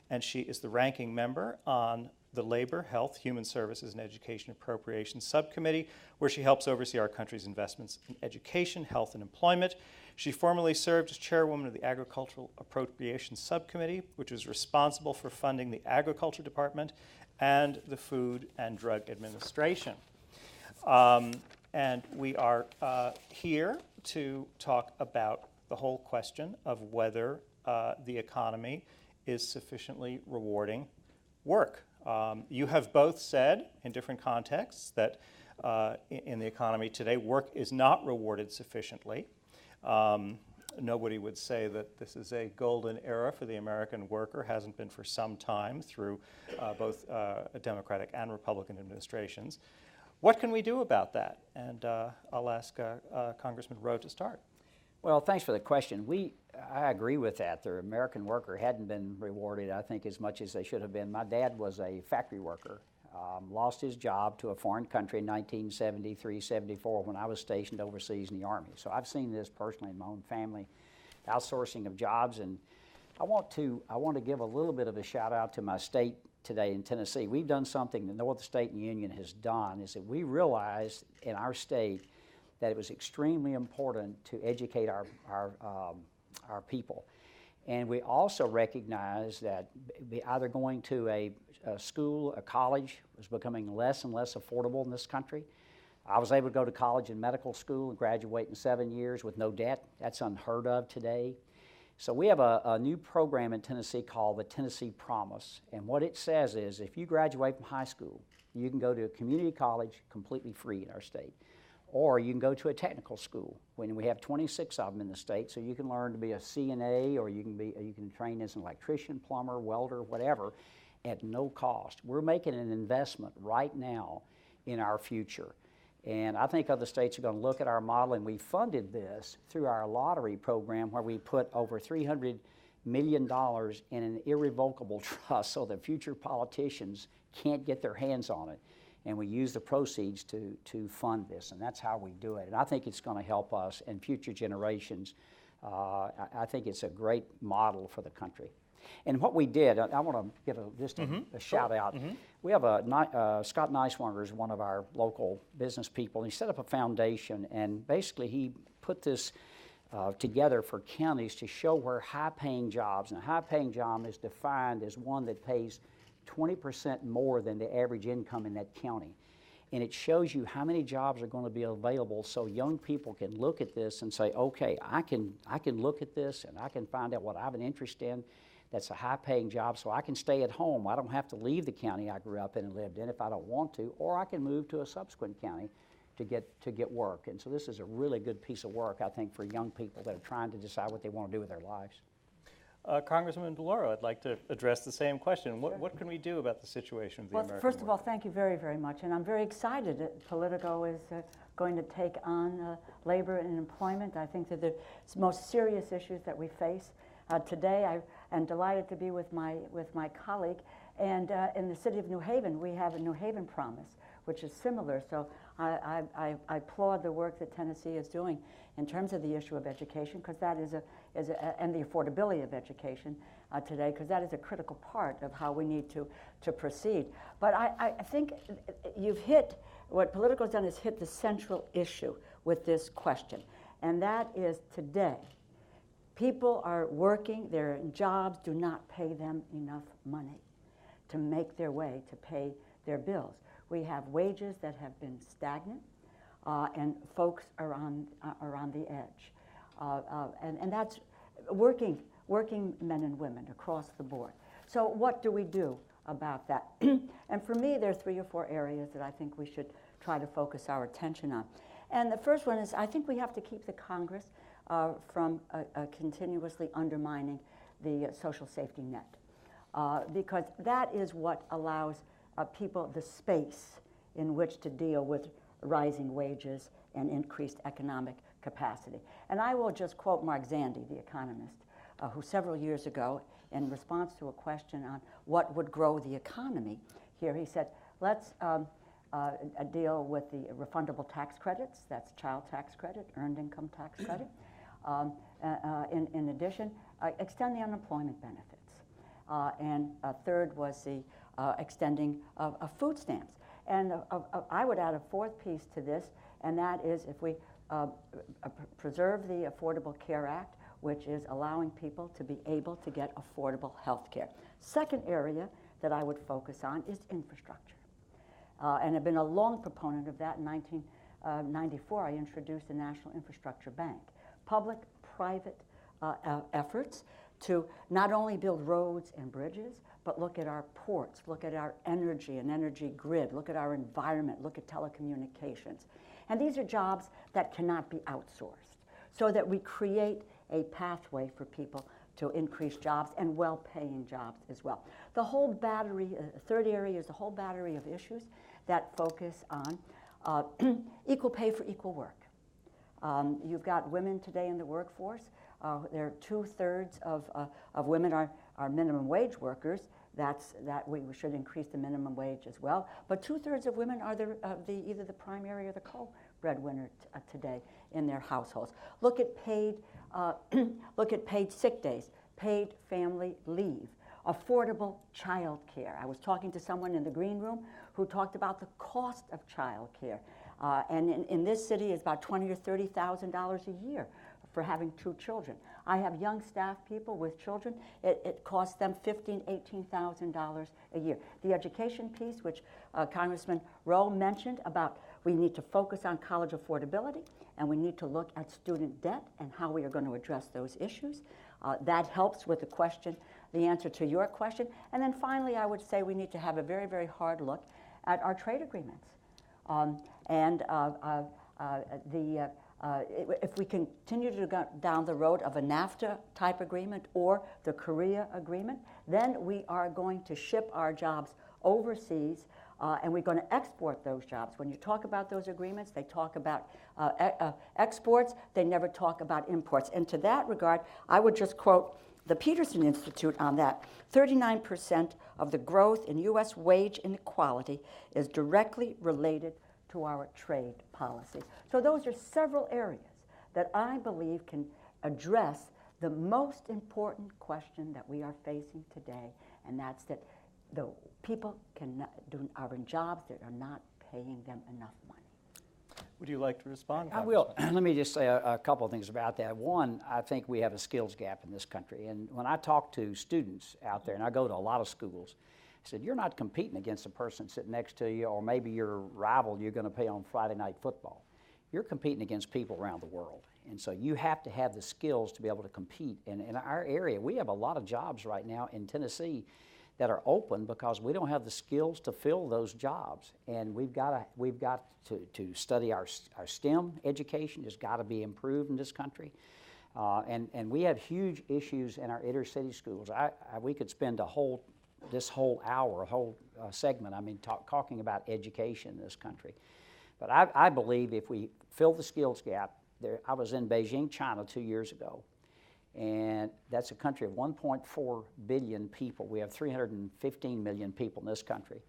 and she is the ranking member on the Labor, Health, Human Services, and Education Appropriations Subcommittee, where she helps oversee our country's investments in education, health, and employment. She formerly served as chairwoman of the Agricultural Appropriations Subcommittee, which was responsible for funding the Agriculture Department and the Food and Drug Administration. And we are here to talk about the whole question of whether the economy is sufficiently rewarding work. You have both said in different contexts that in the economy today, work is not rewarded sufficiently. Nobody would say that this is a golden era for the American worker, hasn't been for some time through both Democratic and Republican administrations. What can we do about that? And I'll ask Congressman Rowe to start. Well, thanks for the question. I agree with that. The American worker hadn't been rewarded, I think, as much as they should have been. My dad was a factory worker, lost his job to a foreign country in 1973, 74 when I was stationed overseas in the Army. So I've seen this personally in my own family, outsourcing of jobs. And I want to give a little bit of a shout out to my state today in Tennessee. We've done something that no other state in the union has done, is that we realized in our state that it was extremely important to educate our people. And we also recognize that either going to a school, a college, was becoming less and less affordable in this country. I was able to go to college and medical school and graduate in 7 years with no debt. That's unheard of today. So we have a new program in Tennessee called the Tennessee Promise. And what it says is if you graduate from high school, you can go to a community college completely free in our state. Or you can go to a technical school, when we have 26 of them in the state, so you can learn to be a CNA, or you can train as an electrician, plumber, welder, whatever, at no cost. We're making an investment right now in our future. And I think other states are going to look at our model, and we funded this through our lottery program where we put over $300 million in an irrevocable trust so that future politicians can't get their hands on it. And we use the proceeds to fund this, and that's how we do it. And I think it's going to help us and future generations. I think it's a great model for the country. And what we did, I want to give just a shout out. We have Scott Neiswanger is one of our local business people, and he set up a foundation, and basically he put this together for counties to show where high-paying jobs, and a high-paying job is defined as one that pays 20% more than the average income in that county. And it shows you how many jobs are going to be available so young people can look at this and say, okay, I can look at this and I can find out what I have an interest in that's a high-paying job, so I can stay at home. I don't have to leave the county I grew up in and lived in if I don't want to, or I can move to a subsequent county to get work. And so this is a really good piece of work, I think, for young people that are trying to decide what they want to do with their lives. Congressman DeLauro, I'd like to address the same question. What can we do about the situation of the American First of all, worker? thank you very, very much. And I'm very excited that Politico is going to take on labor and employment. I think that the most serious issues that we face today, I am delighted to be with my colleague. And in the city of New Haven, we have a New Haven Promise, which is similar. So I applaud the work that Tennessee is doing in terms of the issue of education, because that is and the affordability of education today, because that is a critical part of how we need to proceed. But I think what Politico's done is hit the central issue with this question, and that is today, people are working, they're in jobs, do not pay them enough money to make their way to pay their bills. We have wages that have been stagnant, and folks are on the edge. And that's working men and women across the board. So what do we do about that? And for me, there are 3 or 4 areas that I think we should try to focus our attention on. And the first one is I think we have to keep the Congress from continuously undermining the social safety net, because that is what allows people the space in which to deal with rising wages and increased economic capacity. And I will just quote Mark Zandi, the economist, who several years ago, in response to a question on what would grow the economy, here he said, let's deal with the refundable tax credits, that's child tax credit, earned income tax credit. In addition, extend the unemployment benefits. And third was the extending of food stamps. And I would add a 4th piece to this, and that is if we preserve the Affordable Care Act, which is allowing people to be able to get affordable health care. Second area that I would focus on is infrastructure. And I've been a long proponent of that. In 1994, I introduced the National Infrastructure Bank. Public-private efforts to not only build roads and bridges, but look at our ports, look at our energy and energy grid, look at our environment, look at telecommunications. And these are jobs that cannot be outsourced, so that we create a pathway for people to increase jobs and well-paying jobs as well. The whole battery, third area is the whole battery of issues that focus on equal pay for equal work. You've got women today in the workforce. There are 2/3 of women are minimum wage workers. That we should increase the minimum wage as well. But 2/3 of women are either the primary or the co-breadwinner today in their households. Look at paid sick days, paid family leave, affordable child care. I was talking to someone in the green room who talked about the cost of child care. And in this city, it's about $20,000 or $30,000 a year for having 2 children. I have young staff people with children. It costs them $15,000, $18,000 a year. The education piece, which Congressman Rowe mentioned about, We need to focus on college affordability, and we need to look at student debt and how we are going to address those issues. That helps with the answer to your question. And then finally, I would say we need to have a very, very hard look at our trade agreements. If we continue to go down the road of a NAFTA type agreement or the Korea agreement, then we are going to ship our jobs overseas, and we're going to export those jobs. When you talk about those agreements, they talk about exports, they never talk about imports. And to that regard, I would just quote the Peterson Institute on that. 39% of the growth in U.S. wage inequality is directly related to our trade policy. So those are several areas that I believe can address the most important question that we are facing today, and that's that the people are in jobs that are not paying them enough money. Would you like to respond? I will. Let me just say a couple of things about that. One, I think we have a skills gap in this country. And when I talk to students out there, and I go to a lot of schools, I said, you're not competing against the person sitting next to you or maybe your rival you're going to play on Friday night football. You're competing against people around the world. And so you have to have the skills to be able to compete. And in our area, we have a lot of jobs right now in Tennessee that are open because we don't have the skills to fill those jobs. And we've got to study our STEM education. Has got to be improved in this country. And we have huge issues in our inner city schools. We could spend this whole hour, a whole segment, talking about education in this country. But I believe if we fill the skills gap, I was in Beijing, China 2 years ago, and that's a country of 1.4 billion people. We have 315 million people in this country.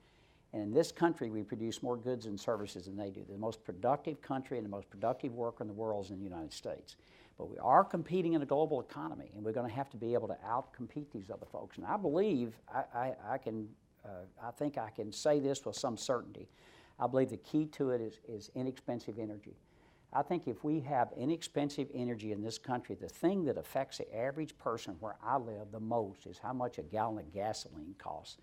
And in this country, we produce more goods and services than they do. The most productive country and the most productive worker in the world is in the United States. But we are competing in a global economy, and we're going to have to be able to out-compete these other folks. And I believe, I think I can say this with some certainty. I believe the key to it is inexpensive energy. I think if we have inexpensive energy in this country, the thing that affects the average person where I live the most is how much a gallon of gasoline costs.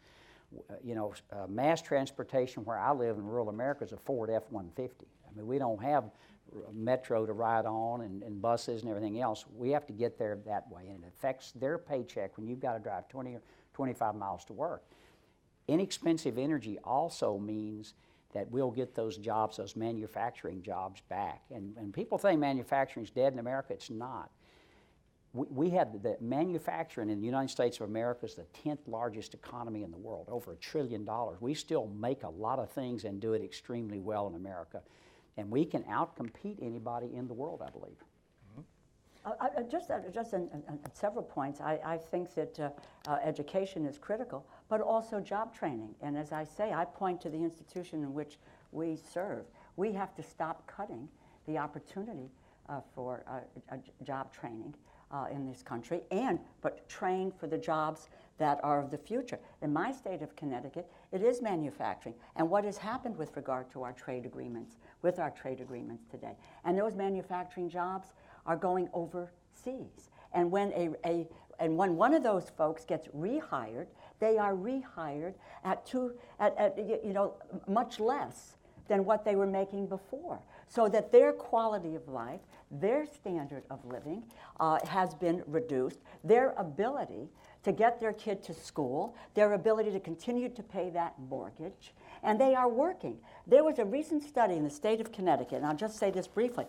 Mass transportation where I live in rural America is a Ford F-150. We don't have metro to ride on and buses and everything else. We have to get there that way, and it affects their paycheck when you've got to drive 20 or 25 miles to work. Inexpensive energy also means that we'll get those jobs, those manufacturing jobs back. And people think manufacturing is dead in America. It's not. We have the manufacturing in the United States of America is the 10th largest economy in the world, over $1 trillion. We still make a lot of things and do it extremely well in America. And we can outcompete anybody in the world, I believe. Just on several points, I think that education is critical, but also job training. And as I say, I point to the institution in which we serve. We have to stop cutting the opportunity for job training in this country, but train for the jobs that are of the future. In my state of Connecticut, it is manufacturing. And what has happened with regard to our trade agreements, today? And those manufacturing jobs are going overseas. And when when one of those folks gets rehired, they are rehired at much less than what they were making before, so that their quality of life, their standard of living has been reduced. Their ability to get their kid to school, their ability to continue to pay that mortgage, and they are working. There was a recent study in the state of Connecticut, and I'll just say this briefly,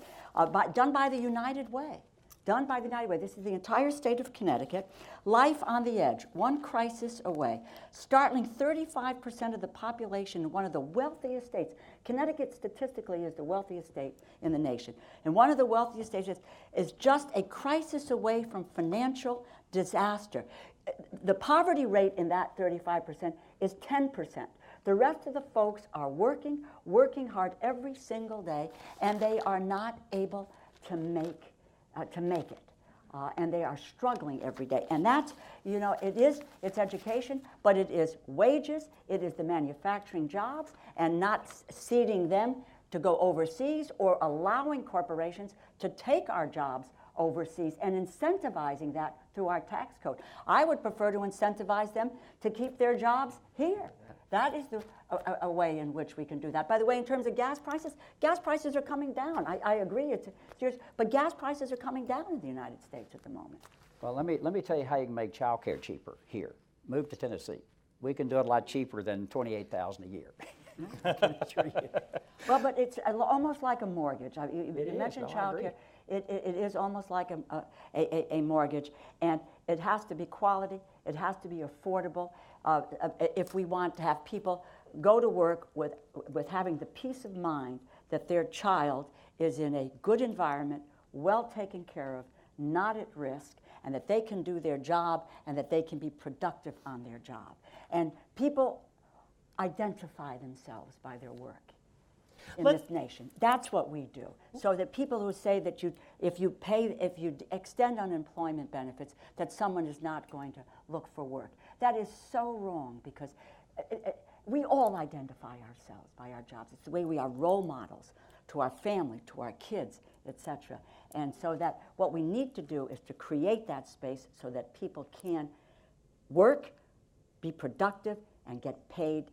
done by the United Way. This is the entire state of Connecticut. Life on the edge, one crisis away. Startling 35% of the population in one of the wealthiest states. Connecticut statistically is the wealthiest state in the nation. And one of the wealthiest states is just a crisis away from financial disaster. The poverty rate in that 35% is 10%. The rest of the folks are working hard every single day, and they are not able to make it. And they are struggling every day. And that's, it's education, but it is wages, it is the manufacturing jobs, and not ceding them to go overseas or allowing corporations to take our jobs overseas and incentivizing that through our tax code. I would prefer to incentivize them to keep their jobs here. That is a way in which we can do that. By the way, in terms of gas prices are coming down. I agree, it's serious, but gas prices are coming down in the United States at the moment. Well, let me tell you how you can make child care cheaper here. Move to Tennessee. We can do it a lot cheaper than $28,000 a year. Well, but it's almost like a mortgage. You mentioned No, I child agree. care. It is almost like a mortgage, and it has to be quality. It has to be affordable. If we want to have people go to work with having the peace of mind that their child is in a good environment, well taken care of, not at risk, and that they can do their job and that they can be productive on their job. And people identify themselves by their work in this nation. That's what we do. So that people who say that if you extend unemployment benefits, that someone is not going to look for work. That is so wrong, because we all identify ourselves by our jobs. It's the way we are role models to our family, to our kids, etc. And so that what we need to do is to create that space so that people can work, be productive, and get paid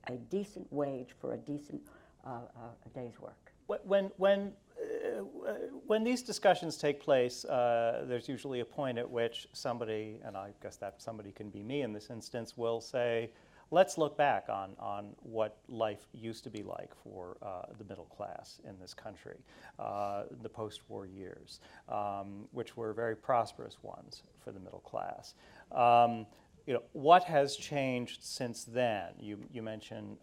a decent wage for a decent day's work. When these discussions take place, there's usually a point at which somebody, and I guess that somebody can be me in this instance, will say, let's look back on what life used to be like for the middle class in this country, the post-war years, which were very prosperous ones for the middle class. What has changed since then? You mentioned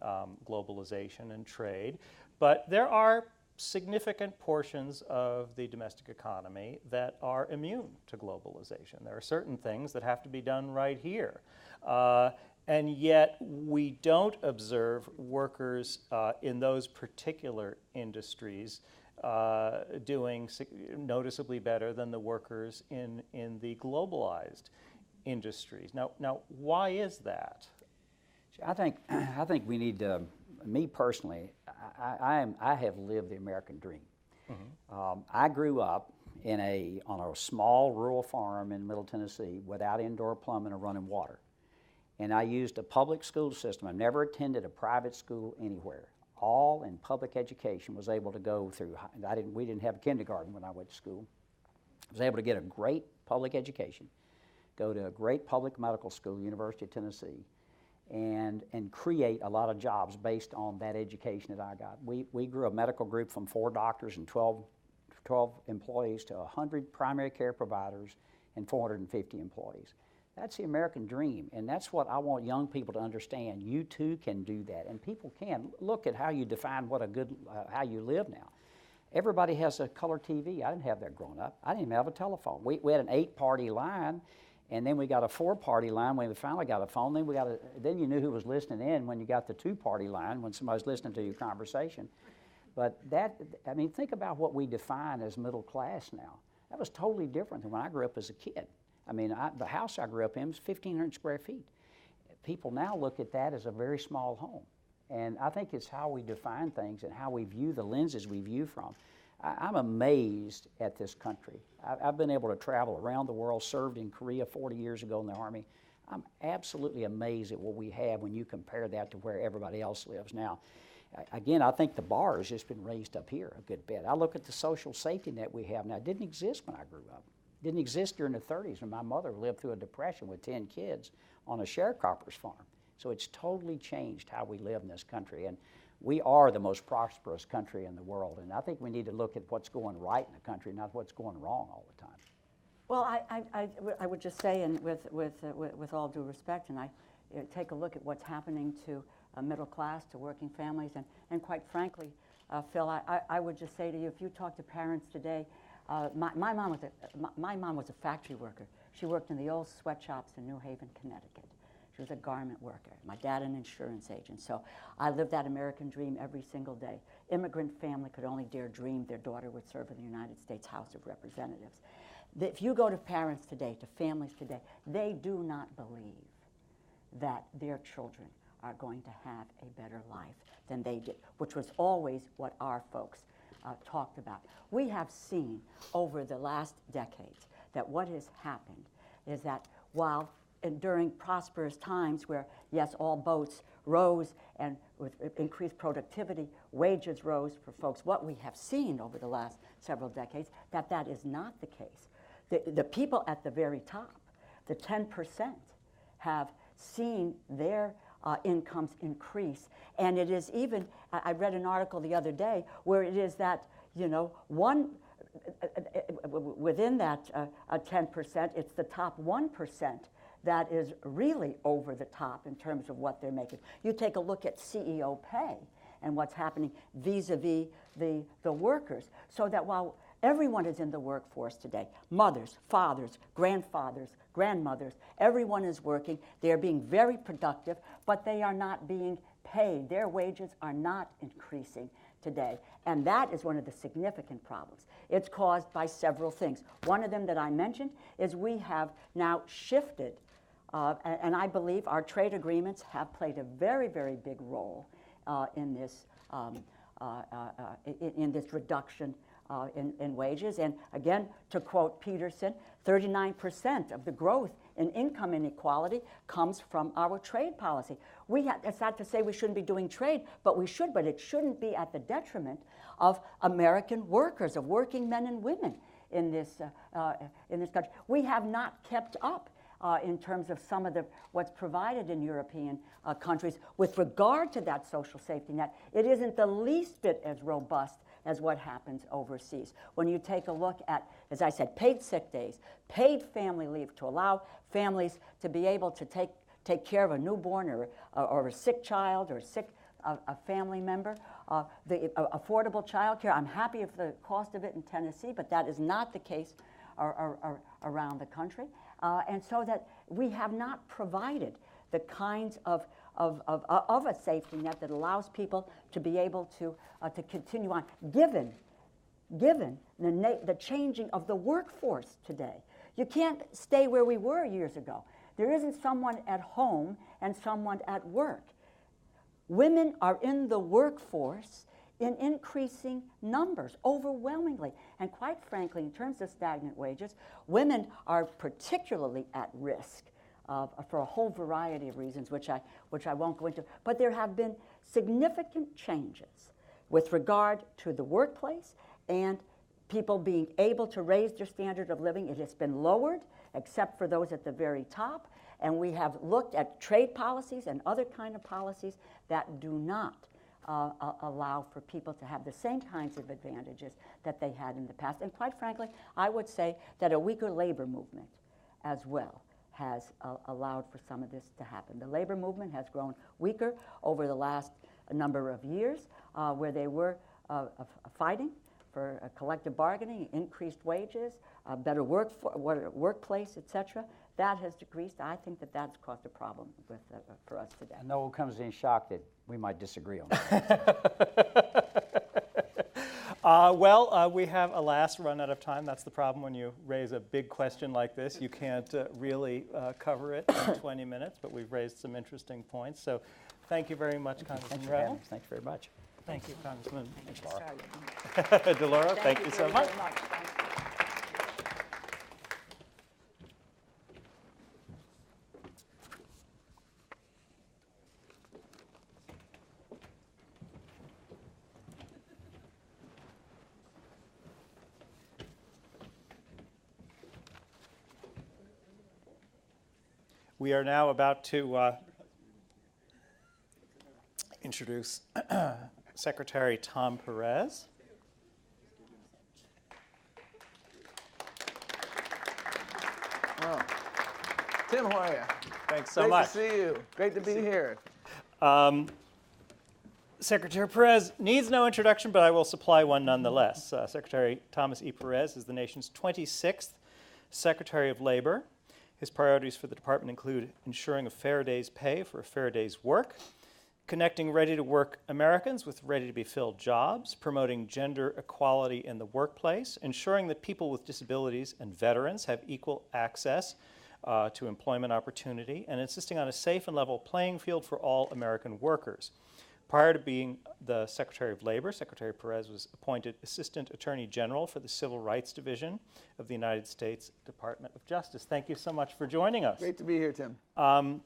globalization and trade, but there are significant portions of the domestic economy that are immune to globalization. There are certain things that have to be done right here. And yet we don't observe workers in those particular industries doing noticeably better than the workers in the globalized industries. Now, why is that? I think we need to. Me personally, I have lived the American dream. Mm-hmm. I grew up on a small rural farm in Middle Tennessee without indoor plumbing or running water, and I used a public school system. I never attended a private school anywhere. All in public education. Was able to go through. We didn't have a kindergarten when I went to school. I was able to get a great public education, go to a great public medical school, University of Tennessee, and create a lot of jobs based on that education that I got. We grew a medical group from 4 doctors and 12 employees to 100 primary care providers and 450 employees. That's the American dream, and that's what I want young people to understand. You too can do that, and people can. Look at how you define what a good, how you live now. Everybody has a color TV. I didn't have that growing up. I didn't even have a telephone. We had an 8-party line, and then we got a 4-party line when we finally got a phone. Then you knew who was listening in when you got the 2-party line, when somebody was listening to your conversation. But think about what we define as middle class now. That was totally different than when I grew up as a kid. The house I grew up in was 1,500 square feet. People now look at that as a very small home. And I think it's how we define things and how we view the lenses we view from. I'm amazed at this country. I've been able to travel around the world, served in Korea 40 years ago in the Army. I'm absolutely amazed at what we have when you compare that to where everybody else lives now. Again, I think the bar has just been raised up here a good bit. I look at the social safety net we have now. It didn't exist when I grew up. It didn't exist during the 30s when my mother lived through a depression with 10 kids on a sharecropper's farm. So it's totally changed how we live in this country. And we are the most prosperous country in the world. And I think we need to look at what's going right in the country, not what's going wrong all the time. Well, I would just say, and with all due respect, and I take a look at what's happening to middle class, to working families, and quite frankly, Phil, I would just say to you, if you talk to parents today, my mom was a factory worker. She worked in the old sweatshops in New Haven, Connecticut. She was a garment worker. My dad, an insurance agent. So I lived that American dream every single day. Immigrant family could only dare dream their daughter would serve in the United States House of Representatives. If you go to parents today, to families today, they do not believe that their children are going to have a better life than they did, which was always what our folks talked about. We have seen over the last decades that what has happened is that while during prosperous times where, yes, all boats rose and with increased productivity, wages rose for folks, what we have seen over the last several decades, that is not the case. The people at the very top, the 10%, have seen their incomes increase. And it is even, I read an article the other day where it is that, you know, within that 10%, it's the top 1% that is really over the top in terms of what they're making. You take a look at CEO pay and what's happening vis-a-vis the workers, so that while everyone is in the workforce today, mothers, fathers, grandfathers, grandmothers, everyone is working. They're being very productive, but they are not being paid. Their wages are not increasing today. And that is one of the significant problems. It's caused by several things. One of them that I mentioned is we have now shifted, and I believe our trade agreements have played a very, very big role in this reduction in wages. And again, to quote Peterson, 39% of the growth in income inequality comes from our trade policy. It's not to say we shouldn't be doing trade, but we should, but it shouldn't be at the detriment of American workers, of working men and women in this country. We have not kept up in terms of some of what's provided in European countries with regard to that social safety net. It isn't the least bit as robust as what happens overseas. When you take a look at, as I said, paid sick days, paid family leave to allow families to be able to take care of a newborn or a sick child or a family member, the affordable child care. I'm happy with the cost of it in Tennessee, but that is not the case around the country. And so that we have not provided the kinds of a safety net that allows people to be able to continue on, given the changing of the workforce today. You can't stay where we were years ago. There isn't someone at home and someone at work. Women are in the workforce in increasing numbers, overwhelmingly. And quite frankly, in terms of stagnant wages, women are particularly at risk for a whole variety of reasons, which I won't go into. But there have been significant changes with regard to the workplace and people being able to raise their standard of living. It has been lowered, except for those at the very top. And we have looked at trade policies and other kind of policies that do not allow for people to have the same kinds of advantages that they had in the past. And quite frankly, I would say that a weaker labor movement as well has allowed for some of this to happen. The labor movement has grown weaker over the last number of years, where they were fighting for collective bargaining, increased wages, a better workplace, etc. That has decreased. I think that's caused a problem for us today. No one comes in shock that we might disagree on that. We have, alas, run out of time. That's the problem when you raise a big question like this. You can't really cover it in 20 minutes, but we've raised some interesting points. So thank you very much, Congressman Revell. Thank you very much. Thank you, Congressman Thanks, DeLauro. Thank you so much. We are now about to introduce Secretary Tom Perez. Oh. Tim, how are you? Thanks so much. Great to see you. Great to be here. Secretary Perez needs no introduction, but I will supply one nonetheless. Secretary Thomas E. Perez is the nation's 26th Secretary of Labor. His priorities for the department include ensuring a fair day's pay for a fair day's work, connecting ready-to-work Americans with ready-to-be-filled jobs, promoting gender equality in the workplace, ensuring that people with disabilities and veterans have equal access to employment opportunity, and insisting on a safe and level playing field for all American workers. Prior to being the Secretary of Labor, Secretary Perez was appointed Assistant Attorney General for the Civil Rights Division of the United States Department of Justice. Thank you so much for joining us. Great to be here, Tim. I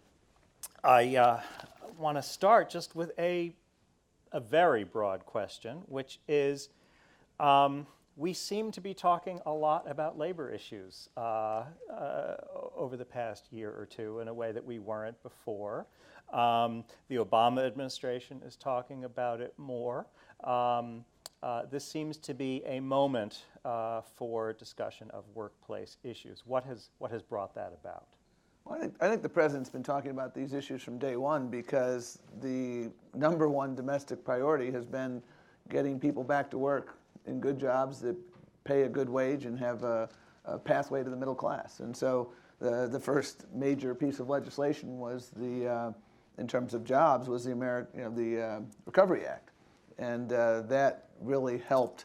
want to start just with a very broad question, which is, we seem to be talking a lot about labor issues over the past year or two in a way that we weren't before. The Obama administration is talking about it more. This seems to be a moment for discussion of workplace issues. What has brought that about? Well, I think the president's been talking about these issues from day one because the #1 domestic priority has been getting people back to work in good jobs that pay a good wage and have a pathway to the middle class. And so the first major piece of legislation was in terms of jobs, was the Recovery Act, and that really helped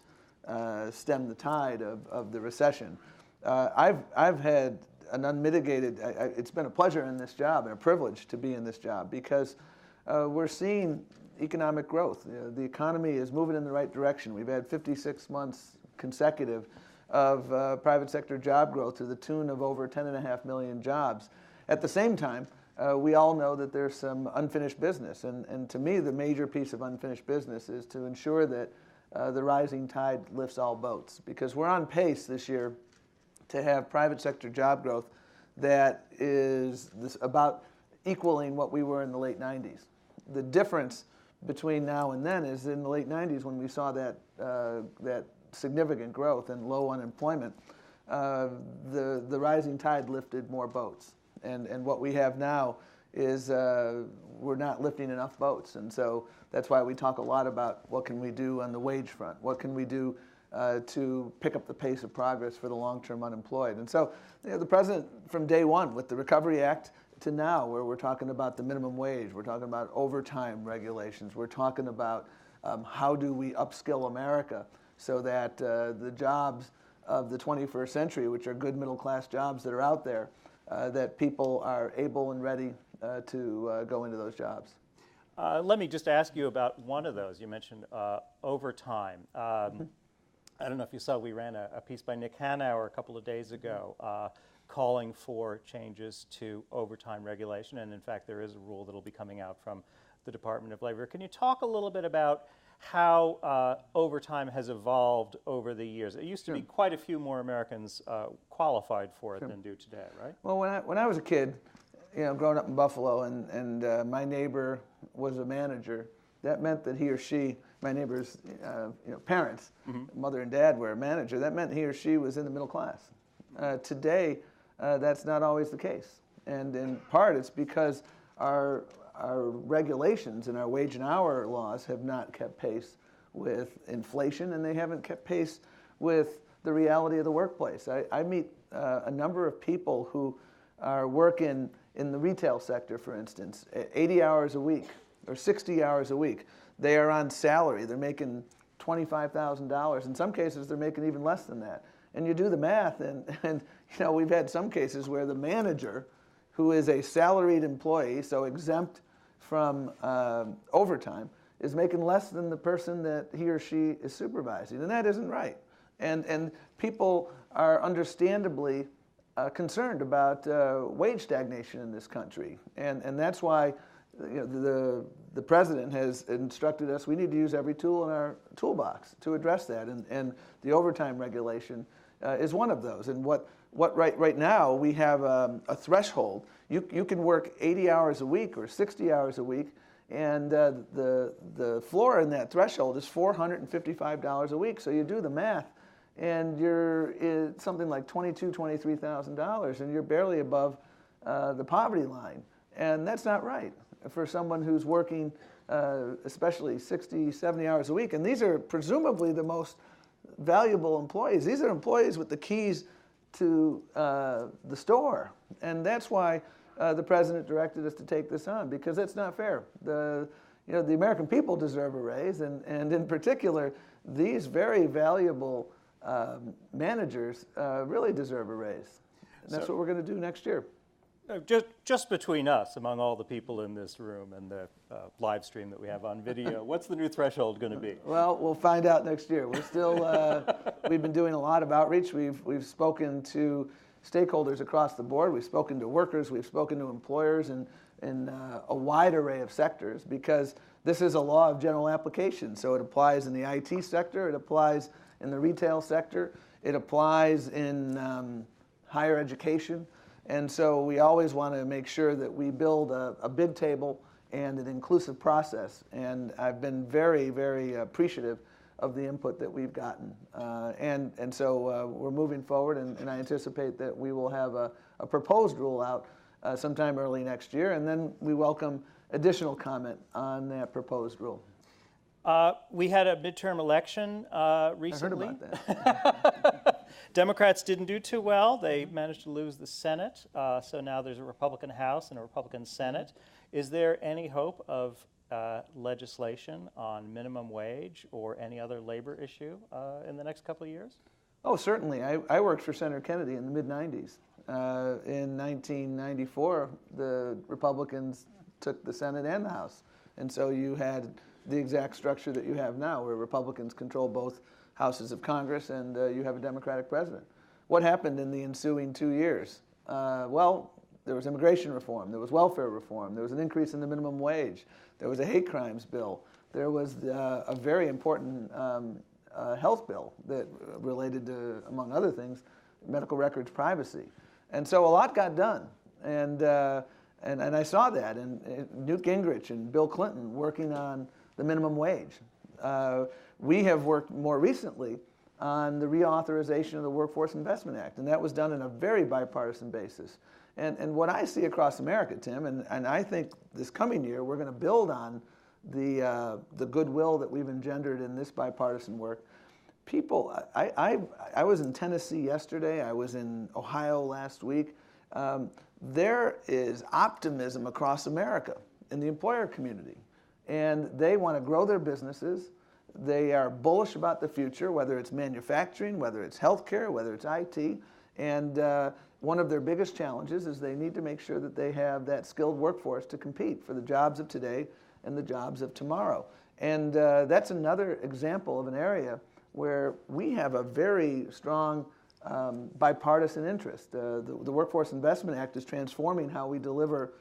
stem the tide of the recession. I've had an unmitigated, it's been a pleasure in this job and a privilege to be in this job because we're seeing economic growth. The economy is moving in the right direction. We've had 56 months consecutive of private sector job growth to the tune of over 10.5 million jobs. At the same time, we all know that there's some unfinished business. And to me, the major piece of unfinished business is to ensure that the rising tide lifts all boats. Because we're on pace this year to have private sector job growth that is about equaling what we were in the late 90s. The difference between now and then is in the late 90s when we saw that significant growth and low unemployment, the rising tide lifted more boats. And what we have now is we're not lifting enough boats. And so that's why we talk a lot about what can we do on the wage front? What can we do to pick up the pace of progress for the long-term unemployed? And so the president, from day one, with the Recovery Act to now, where we're talking about the minimum wage, we're talking about overtime regulations, we're talking about how do we upskill America so that the jobs of the 21st century, which are good middle-class jobs that are out there, that people are able and ready to go into those jobs. Let me just ask you about one of those. You mentioned overtime. I don't know if you saw, we ran a piece by Nick Hanauer a couple of days ago calling for changes to overtime regulation. And in fact, there is a rule that will be coming out from the Department of Labor. Can you talk a little bit about how overtime has evolved over the years? It used to be quite a few more Americans qualified for it than do today, right? Well, when I was a kid, growing up in Buffalo, and my neighbor was a manager, that meant that he or she, my neighbor's parents, mother and dad were a manager, that meant he or she was in the middle class. Today, that's not always the case. And in part, it's because our regulations and our wage and hour laws have not kept pace with inflation, and they haven't kept pace with the reality of the workplace. I meet a number of people who are working in the retail sector, for instance, 80 hours a week or 60 hours a week. They are on salary. They're making $25,000. In some cases, they're making even less than that. And you do the math, and we've had some cases where the manager, who is a salaried employee, so exempt from overtime, is making less than the person that he or she is supervising. And that isn't right. And people are understandably concerned about wage stagnation in this country. And that's why the president has instructed us we need to use every tool in our toolbox to address that. And the overtime regulation is one of those. And right now we have a threshold. You can work 80 hours a week or 60 hours a week, and the floor in that threshold is $455 a week. So you do the math, and you're something like $22,000, $23,000, and you're barely above the poverty line. And that's not right for someone who's working especially 60, 70 hours a week. And these are presumably the most valuable employees. These are employees with the keys to the store. And that's why the president directed us to take this on, because it's not fair. The American people deserve a raise, and in particular, these very valuable managers really deserve a raise. And that's what we're going to do next year. Just between us, among all the people in this room and the live stream that we have on video, what's the new threshold going to be? Well, we'll find out next year. We're still, we've been doing a lot of outreach. We've spoken to stakeholders across the board. We've spoken to workers. We've spoken to employers in a wide array of sectors, because this is a law of general application. So it applies in the IT sector. It applies in the retail sector. It applies in higher education. And so we always want to make sure that we build a big table and an inclusive process. And I've been very, very appreciative of the input that we've gotten. And so we're moving forward, and I anticipate that we will have a proposed rule out sometime early next year, and then we welcome additional comment on that proposed rule. We had a midterm election recently. I heard about that. Democrats didn't do too well. They managed to lose the Senate. So now there's a Republican House and a Republican Senate. Is there any hope of legislation on minimum wage or any other labor issue in the next couple of years? Oh, certainly. I worked for Senator Kennedy in the mid-90s. In 1994, the Republicans took the Senate and the House. And so you had the exact structure that you have now, where Republicans control both houses of Congress, and you have a Democratic president. What happened in the ensuing 2 years? Well, there was immigration reform, there was welfare reform, there was an increase in the minimum wage, there was a hate crimes bill, there was a very important health bill that related to, among other things, medical records privacy. And so a lot got done. And I saw that, and Newt Gingrich and Bill Clinton working on the minimum wage. We have worked more recently on the reauthorization of the Workforce Investment Act, and that was done on a very bipartisan basis. And what I see across America, Tim, and I think this coming year we're going to build on the goodwill that we've engendered in this bipartisan work. People, I was in Tennessee yesterday, I was in Ohio last week. There is optimism across America in the employer community, and they want to grow their businesses. They are bullish about the future, whether it's manufacturing, whether it's healthcare, whether it's IT. And one of their biggest challenges is they need to make sure that they have that skilled workforce to compete for the jobs of today and the jobs of tomorrow. And that's another example of an area where we have a very strong bipartisan interest. The Workforce Investment Act is transforming how we deliver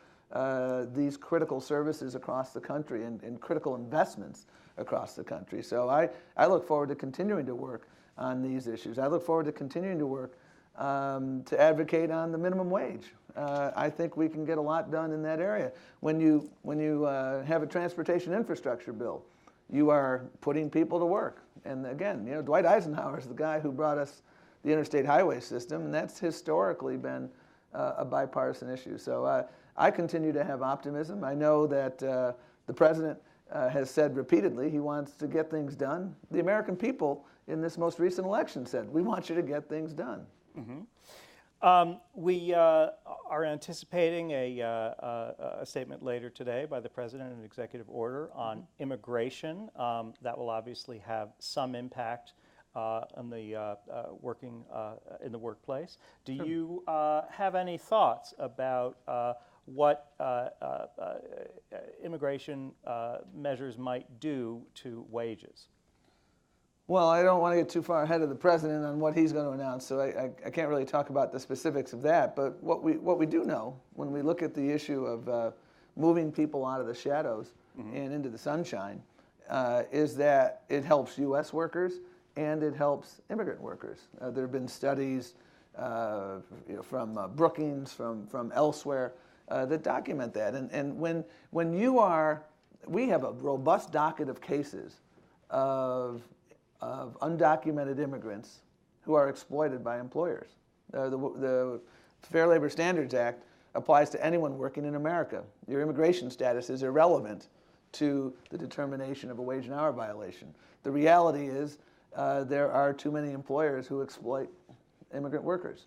these critical services across the country and critical investments across the country. So I look forward to continuing to work on these issues. I look forward to continuing to work to advocate on the minimum wage. I think we can get a lot done in that area. When you have a transportation infrastructure bill, you are putting people to work. And again, you know, Dwight Eisenhower is the guy who brought us the interstate highway system, and that's historically been a bipartisan issue. So I continue to have optimism. I know that the president has said repeatedly he wants to get things done. The American people in this most recent election said, we want you to get things done. Mm-hmm. We are anticipating a statement later today by the president, an executive order on immigration. That will obviously have some impact on the working in the workplace. Do you have any thoughts about what immigration measures might do to wages? Well, I don't want to get too far ahead of the president on what he's going to announce, so I can't really talk about the specifics of that. But what we do know, when we look at the issue of moving people out of the shadows and into the sunshine, is that it helps U.S. workers and it helps immigrant workers. There have been studies from Brookings, from elsewhere, that document that. And when you are, we have a robust docket of cases of undocumented immigrants who are exploited by employers. The Fair Labor Standards Act applies to anyone working in America. Your immigration status is irrelevant to the determination of a wage and hour violation. The reality is there are too many employers who exploit immigrant workers,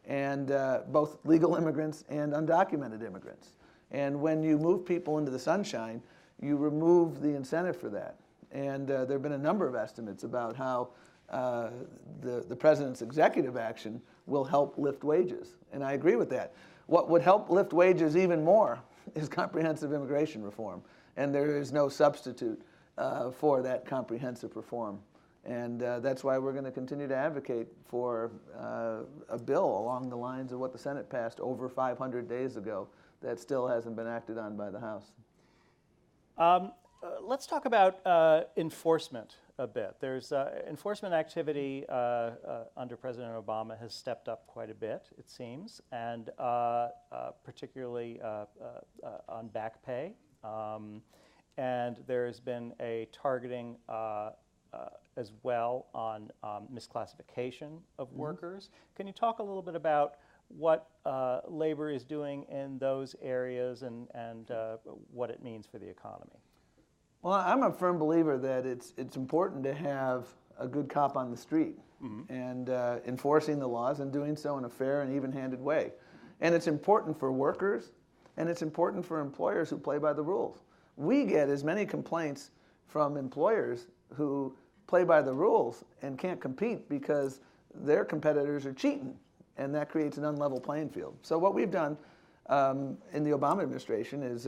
and both legal immigrants and undocumented immigrants. And when you move people into the sunshine, you remove the incentive for that. And there have been a number of estimates about how the president's executive action will help lift wages. And I agree with that. what would help lift wages even more is comprehensive immigration reform, and there is no substitute for that comprehensive reform. And that's why we're going to continue to advocate for a bill along the lines of what the Senate passed over 500 days ago that still hasn't been acted on by the House. Let's talk about enforcement a bit. There's enforcement activity under President Obama has stepped up quite a bit, it seems, and particularly on back pay. And there's been a targeting as well on misclassification of workers. Can you talk a little bit about what labor is doing in those areas and what it means for the economy? Well, I'm a firm believer that it's important to have a good cop on the street and enforcing the laws and doing so in a fair and even-handed way. And it's important for workers, and it's important for employers who play by the rules. We get as many complaints from employers who play by the rules and can't compete because their competitors are cheating, and that creates an unlevel playing field. So what we've done in the Obama administration is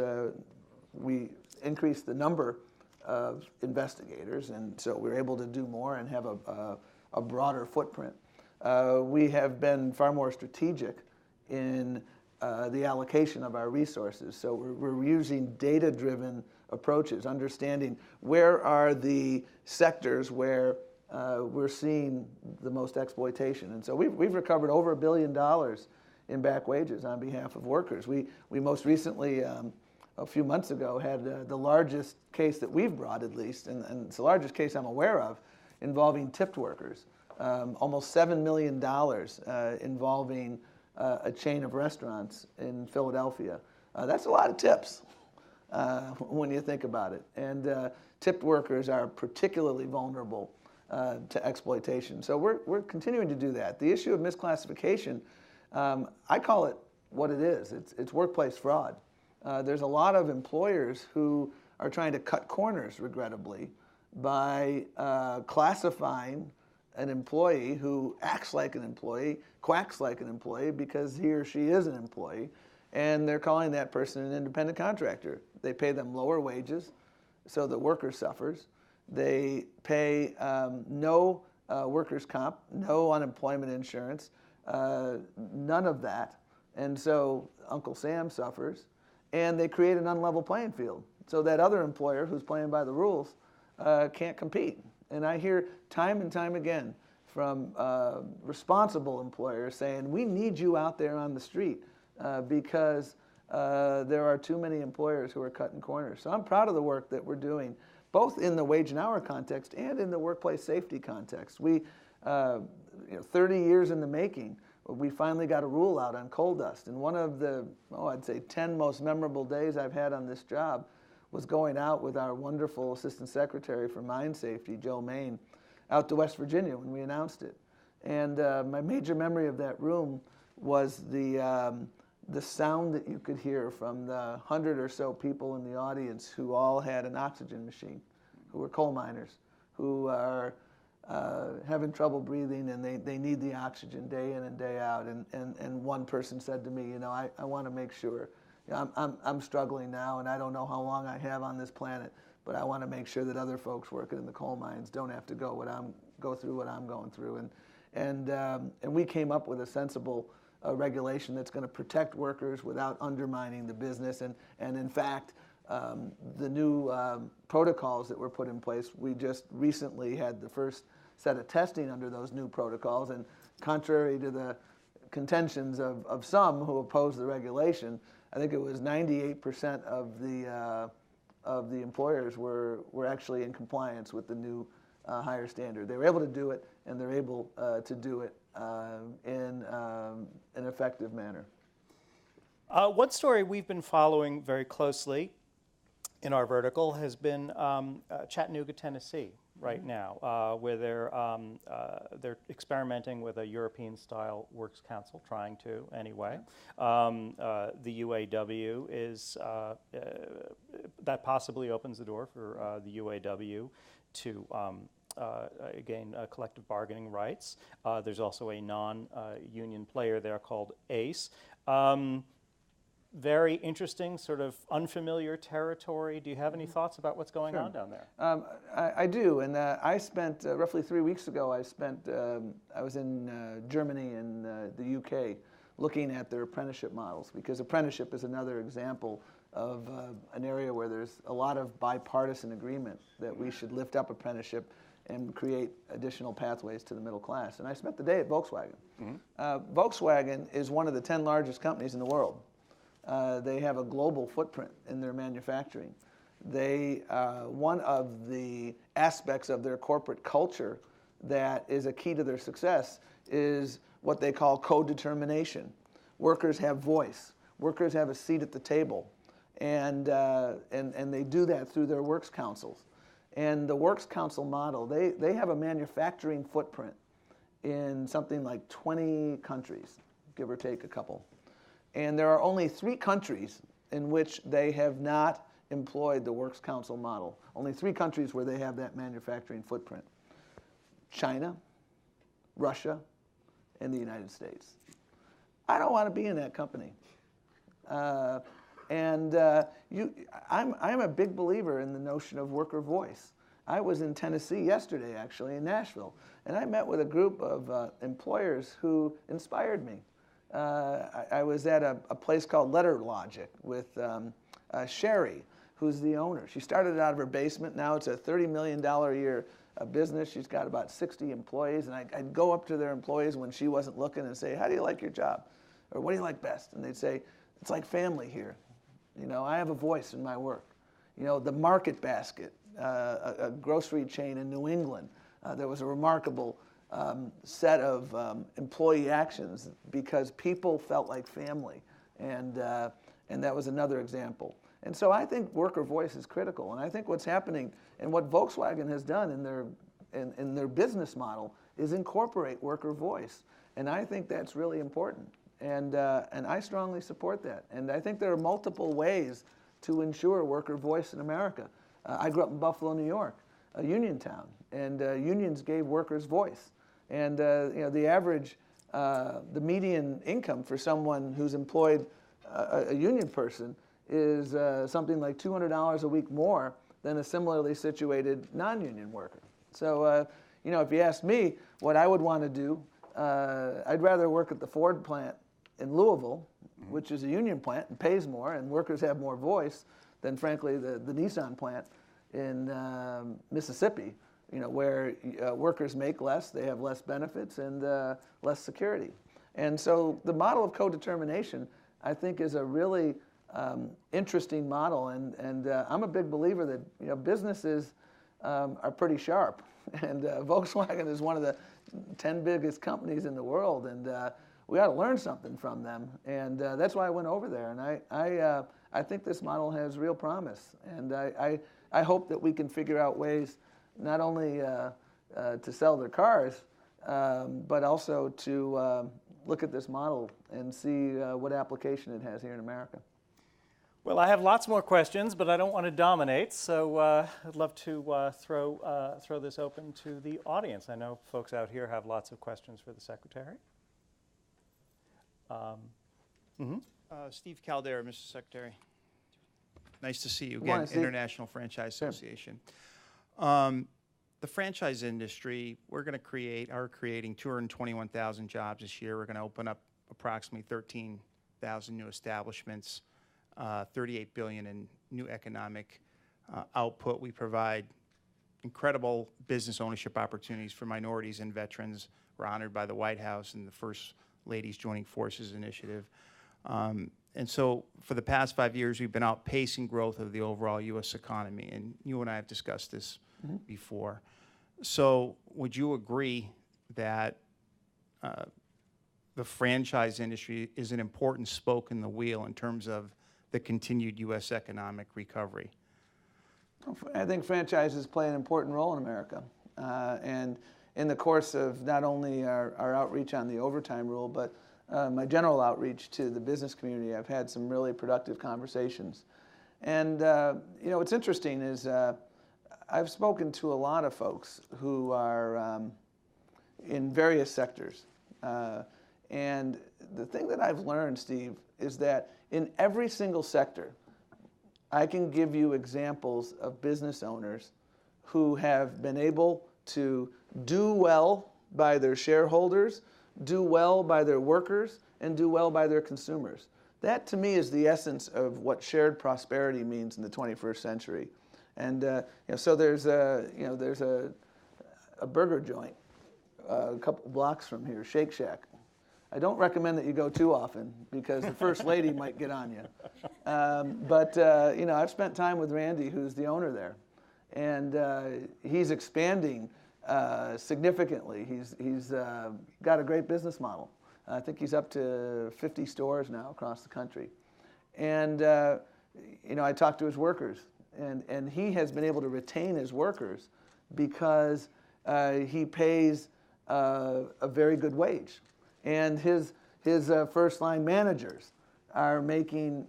we increased the number of investigators, and so we're able to do more and have a broader footprint. We have been far more strategic in the allocation of our resources. So we're using data-driven approaches, understanding where are the sectors where we're seeing the most exploitation. And so we've recovered over $1 billion in back wages on behalf of workers. We most recently, a few months ago, had the largest case that we've brought, at least, and it's the largest case I'm aware of, involving tipped workers. Almost $7 million involving a chain of restaurants in Philadelphia. That's a lot of tips when you think about it. And tipped workers are particularly vulnerable to exploitation. So we're continuing to do that. The issue of misclassification, I call it what it is. It's workplace fraud. There's a lot of employers who are trying to cut corners, regrettably, by classifying an employee who acts like an employee, quacks like an employee because he or she is an employee, and they're calling that person an independent contractor. They pay them lower wages, so the worker suffers. They pay no workers' comp, no unemployment insurance, none of that, and so Uncle Sam suffers, and they create an unlevel playing field. So that other employer who's playing by the rules can't compete. And I hear time and time again from responsible employers saying, we need you out there on the street because there are too many employers who are cutting corners. So I'm proud of the work that we're doing, both in the wage and hour context and in the workplace safety context. We, 30 years in the making, we finally got a rule out on coal dust. And one of the, I'd say 10 most memorable days I've had on this job was going out with our wonderful Assistant Secretary for Mine Safety, Joe Main, out to West Virginia when we announced it. And my major memory of that room was the sound that you could hear from the 100 or so people in the audience who all had an oxygen machine, who were coal miners, who are having trouble breathing, and they need the oxygen day in and day out. And one person said to me, I want to make sure, I'm struggling now, and I don't know how long I have on this planet, but I want to make sure that other folks working in the coal mines don't have to go through what I'm going through. And we came up with a sensible regulation that's going to protect workers without undermining the business. And in fact, the new protocols that were put in place, we just recently had the first set of testing under those new protocols. And contrary to the contentions of some who oppose the regulation, I think it was 98% of the employers were actually in compliance with the new higher standard. They were able to do it, and they're able to do it in an effective manner. One story we've been following very closely in our vertical has been Chattanooga, Tennessee, right now, where they're experimenting with a European-style works council, trying to anyway. The UAW is that possibly opens the door for the UAW to again, collective bargaining rights. There's also a non-union player there called ACE. Very interesting, sort of unfamiliar territory. Do you have any thoughts about what's going on down there? I do, and I spent roughly 3 weeks ago. I was in Germany and the UK, looking at their apprenticeship models, because apprenticeship is another example of an area where there's a lot of bipartisan agreement that we should lift up apprenticeship and create additional pathways to the middle class. And I spent the day at Volkswagen. Volkswagen is one of the 10 largest companies in the world. They have a global footprint in their manufacturing. One of the aspects of their corporate culture that is a key to their success is what they call co-determination. Workers have voice. Workers have a seat at the table. And they do that through their works councils. And the works council model, they have a manufacturing footprint in something like 20 countries, give or take a couple. And there are only 3 countries in which they have not employed the works council model. Only 3 countries where they have that manufacturing footprint: China, Russia, and the United States. I don't want to be in that company. I'm a big believer in the notion of worker voice. I was in Tennessee yesterday, actually, in Nashville, and I met with a group of employers who inspired me. I was at a place called Letter Logic with Sherry, who's the owner. She started out of her basement. Now it's a $30 million a year business. She's got about 60 employees, and I'd go up to their employees when she wasn't looking and say, "How do you like your job?" Or "What do you like best?" And they'd say, "It's like family here. You know, I have a voice in my work." You know, the Market Basket, a grocery chain in New England, there was a remarkable set of employee actions because people felt like family, and that was another example. And so I think worker voice is critical, and I think what's happening and what Volkswagen has done in their business model is incorporate worker voice, and I think that's really important. And I strongly support that. And I think there are multiple ways to ensure worker voice in America. I grew up in Buffalo, New York, a union town, and unions gave workers voice. And you know, the average, the median income for someone who's employed a union person is something like $200 a week more than a similarly situated non-union worker. So, you know, if you ask me what I would want to do, I'd rather work at the Ford plant in Louisville, which is a union plant and pays more, and workers have more voice than, frankly, the Nissan plant in Mississippi, you know, where workers make less, they have less benefits, and less security. And so the model of co-determination, I think, is a really interesting model, and I'm a big believer that, you know, businesses are pretty sharp, and Volkswagen is one of the 10 biggest companies in the world, and we ought to learn something from them, and that's why I went over there. And I think this model has real promise, and I hope that we can figure out ways not only to sell their cars, but also to look at this model and see what application it has here in America. Well, I have lots more questions, but I don't want to dominate, so I'd love to throw this open to the audience. I know folks out here have lots of questions for the Secretary. Steve Caldera, Mr. Secretary. Nice to see you again, International Franchise Association. The franchise industry, are creating 221,000 jobs this year. We're going to open up approximately 13,000 new establishments, $38 billion in new economic output. We provide incredible business ownership opportunities for minorities and veterans. We're honored by the White House and the First Ladies Joining Forces initiative. And so for the past 5 years, we've been outpacing growth of the overall U.S. economy, and you and I have discussed this before. So would you agree that the franchise industry is an important spoke in the wheel in terms of the continued U.S. economic recovery? I think franchises play an important role in America. And in the course of not only our outreach on the overtime rule, but my general outreach to the business community, I've had some really productive conversations. And you know, what's interesting is I've spoken to a lot of folks who are in various sectors. And the thing that I've learned, Steve, is that in every single sector, I can give you examples of business owners who have been able to do well by their shareholders, do well by their workers, and do well by their consumers. That, to me, is the essence of what shared prosperity means in the 21st century. And so there's a burger joint a couple blocks from here, Shake Shack. I don't recommend that you go too often because the first lady might get on you. I've spent time with Randy, who's the owner there, and he's expanding significantly. He's got a great business model. I think he's up to 50 stores now across the country. And I talked to his workers, and he has been able to retain his workers because he pays a very good wage. And his first-line managers are making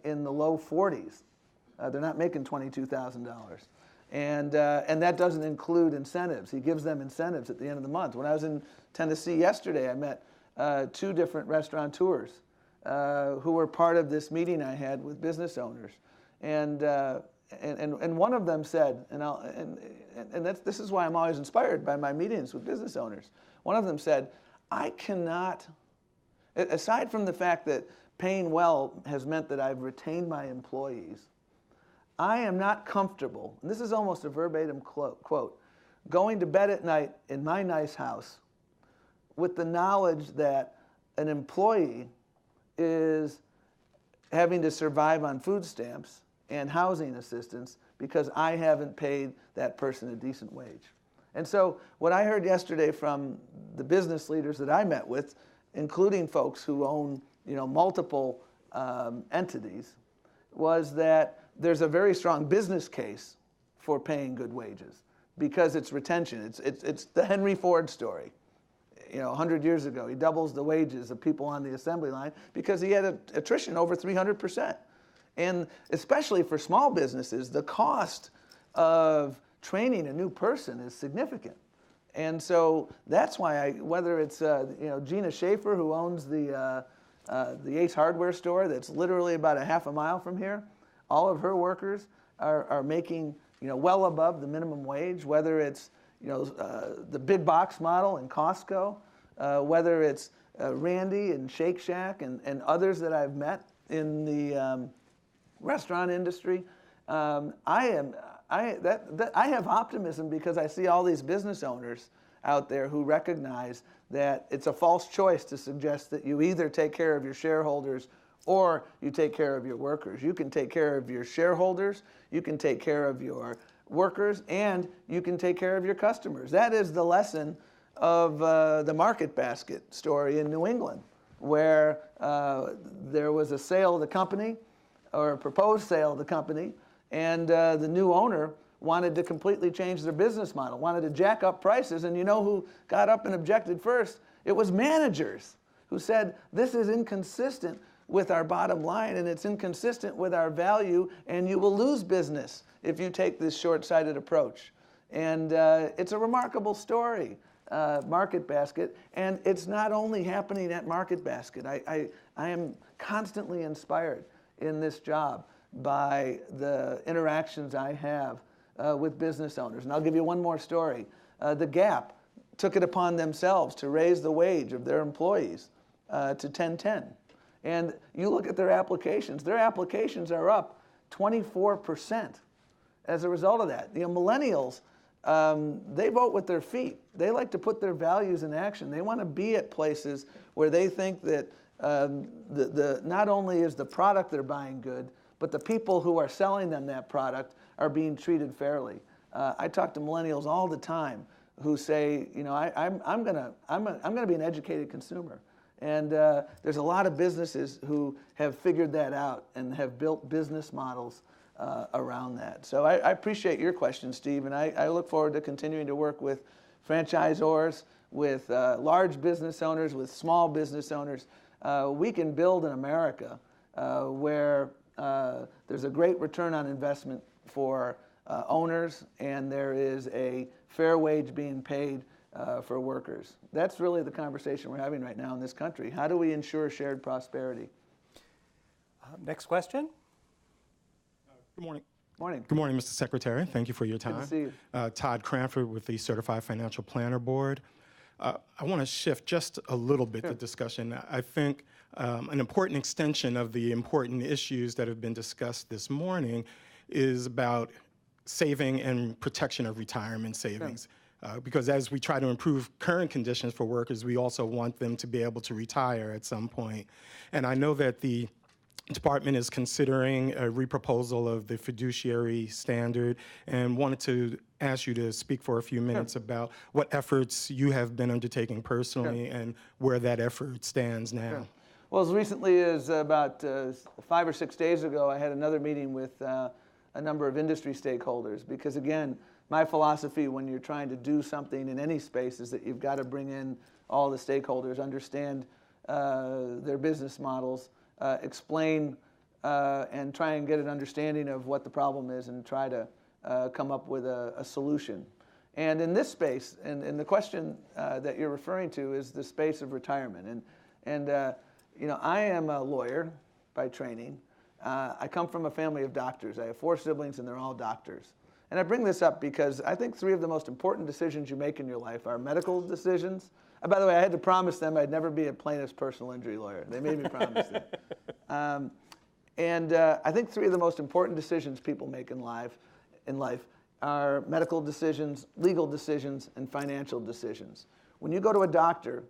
in the low 40s. They're not making $22,000. And that doesn't include incentives. He gives them incentives at the end of the month. When I was in Tennessee yesterday, I met 2 different restaurateurs who were part of this meeting I had with business owners. And one of them said, this is why I'm always inspired by my meetings with business owners. One of them said, I cannot, aside from the fact that paying well has meant that I've retained my employees, I am not comfortable, and this is almost a verbatim quote, going to bed at night in my nice house with the knowledge that an employee is having to survive on food stamps and housing assistance because I haven't paid that person a decent wage. And so what I heard yesterday from the business leaders that I met with, including folks who own multiple entities, was that there's a very strong business case for paying good wages because it's retention. It's the Henry Ford story. 100 years ago, he doubles the wages of people on the assembly line because he had attrition over 300%. And especially for small businesses, the cost of training a new person is significant. And so that's why whether it's Gina Schaefer, who owns the Ace Hardware store that's literally about a half a mile from here, all of her workers are making well above the minimum wage, whether it's the big box model in Costco, whether it's Randy and Shake Shack and others that I've met in the restaurant industry. I have optimism because I see all these business owners out there who recognize that it's a false choice to suggest that you either take care of your shareholders or you take care of your workers. You can take care of your shareholders, you can take care of your workers, and you can take care of your customers. That is the lesson of the Market Basket story in New England, where there was a sale of the company, or a proposed sale of the company, and the new owner wanted to completely change their business model, wanted to jack up prices, and you know who got up and objected first? It was managers who said, this is inconsistent with our bottom line, and it's inconsistent with our value, and you will lose business if you take this short-sighted approach. And it's a remarkable story, Market Basket, and it's not only happening at Market Basket. I am constantly inspired in this job by the interactions I have with business owners. And I'll give you one more story. The Gap took it upon themselves to raise the wage of their employees to $10.10. And you look at their applications are up 24% as a result of that. The millennials, they vote with their feet. They like to put their values in action. They want to be at places where they think that not only is the product they're buying good, but the people who are selling them that product are being treated fairly. I talk to millennials all the time who say, I'm gonna be an educated consumer. And there's a lot of businesses who have figured that out and have built business models around that. So I appreciate your question, Steve, and I look forward to continuing to work with franchisors, with large business owners, with small business owners. We can build an America where there's a great return on investment for owners, and there is a fair wage being paid for workers. That's really the conversation we're having right now in this country. How do we ensure shared prosperity? Next question. Good morning. Morning. Good morning, Mr. Secretary. Thank you for your time. Good to see you. Todd Cranford with the Certified Financial Planner Board. I want to shift just a little bit the discussion. I think an important extension of the important issues that have been discussed this morning is about saving and protection of retirement savings. Because as we try to improve current conditions for workers, we also want them to be able to retire at some point. And I know that the department is considering a reproposal of the fiduciary standard, and wanted to ask you to speak for a few minutes about what efforts you have been undertaking personally and where that effort stands now. Well, as recently as about 5 or 6 days ago, I had another meeting with a number of industry stakeholders, because again, my philosophy when you're trying to do something in any space is that you've got to bring in all the stakeholders, understand their business models, explain and try and get an understanding of what the problem is and try to come up with a solution. And in this space, and the question that you're referring to is the space of retirement. And you know, I am a lawyer by training. I come from a family of doctors. I have 4 siblings and they're all doctors. And I bring this up because I think 3 of the most important decisions you make in your life are medical decisions. By the way, I had to promise them I'd never be a plaintiff's personal injury lawyer. They made me promise that. I think 3 of the most important decisions people make in life are medical decisions, legal decisions, and financial decisions. When you go to a doctor,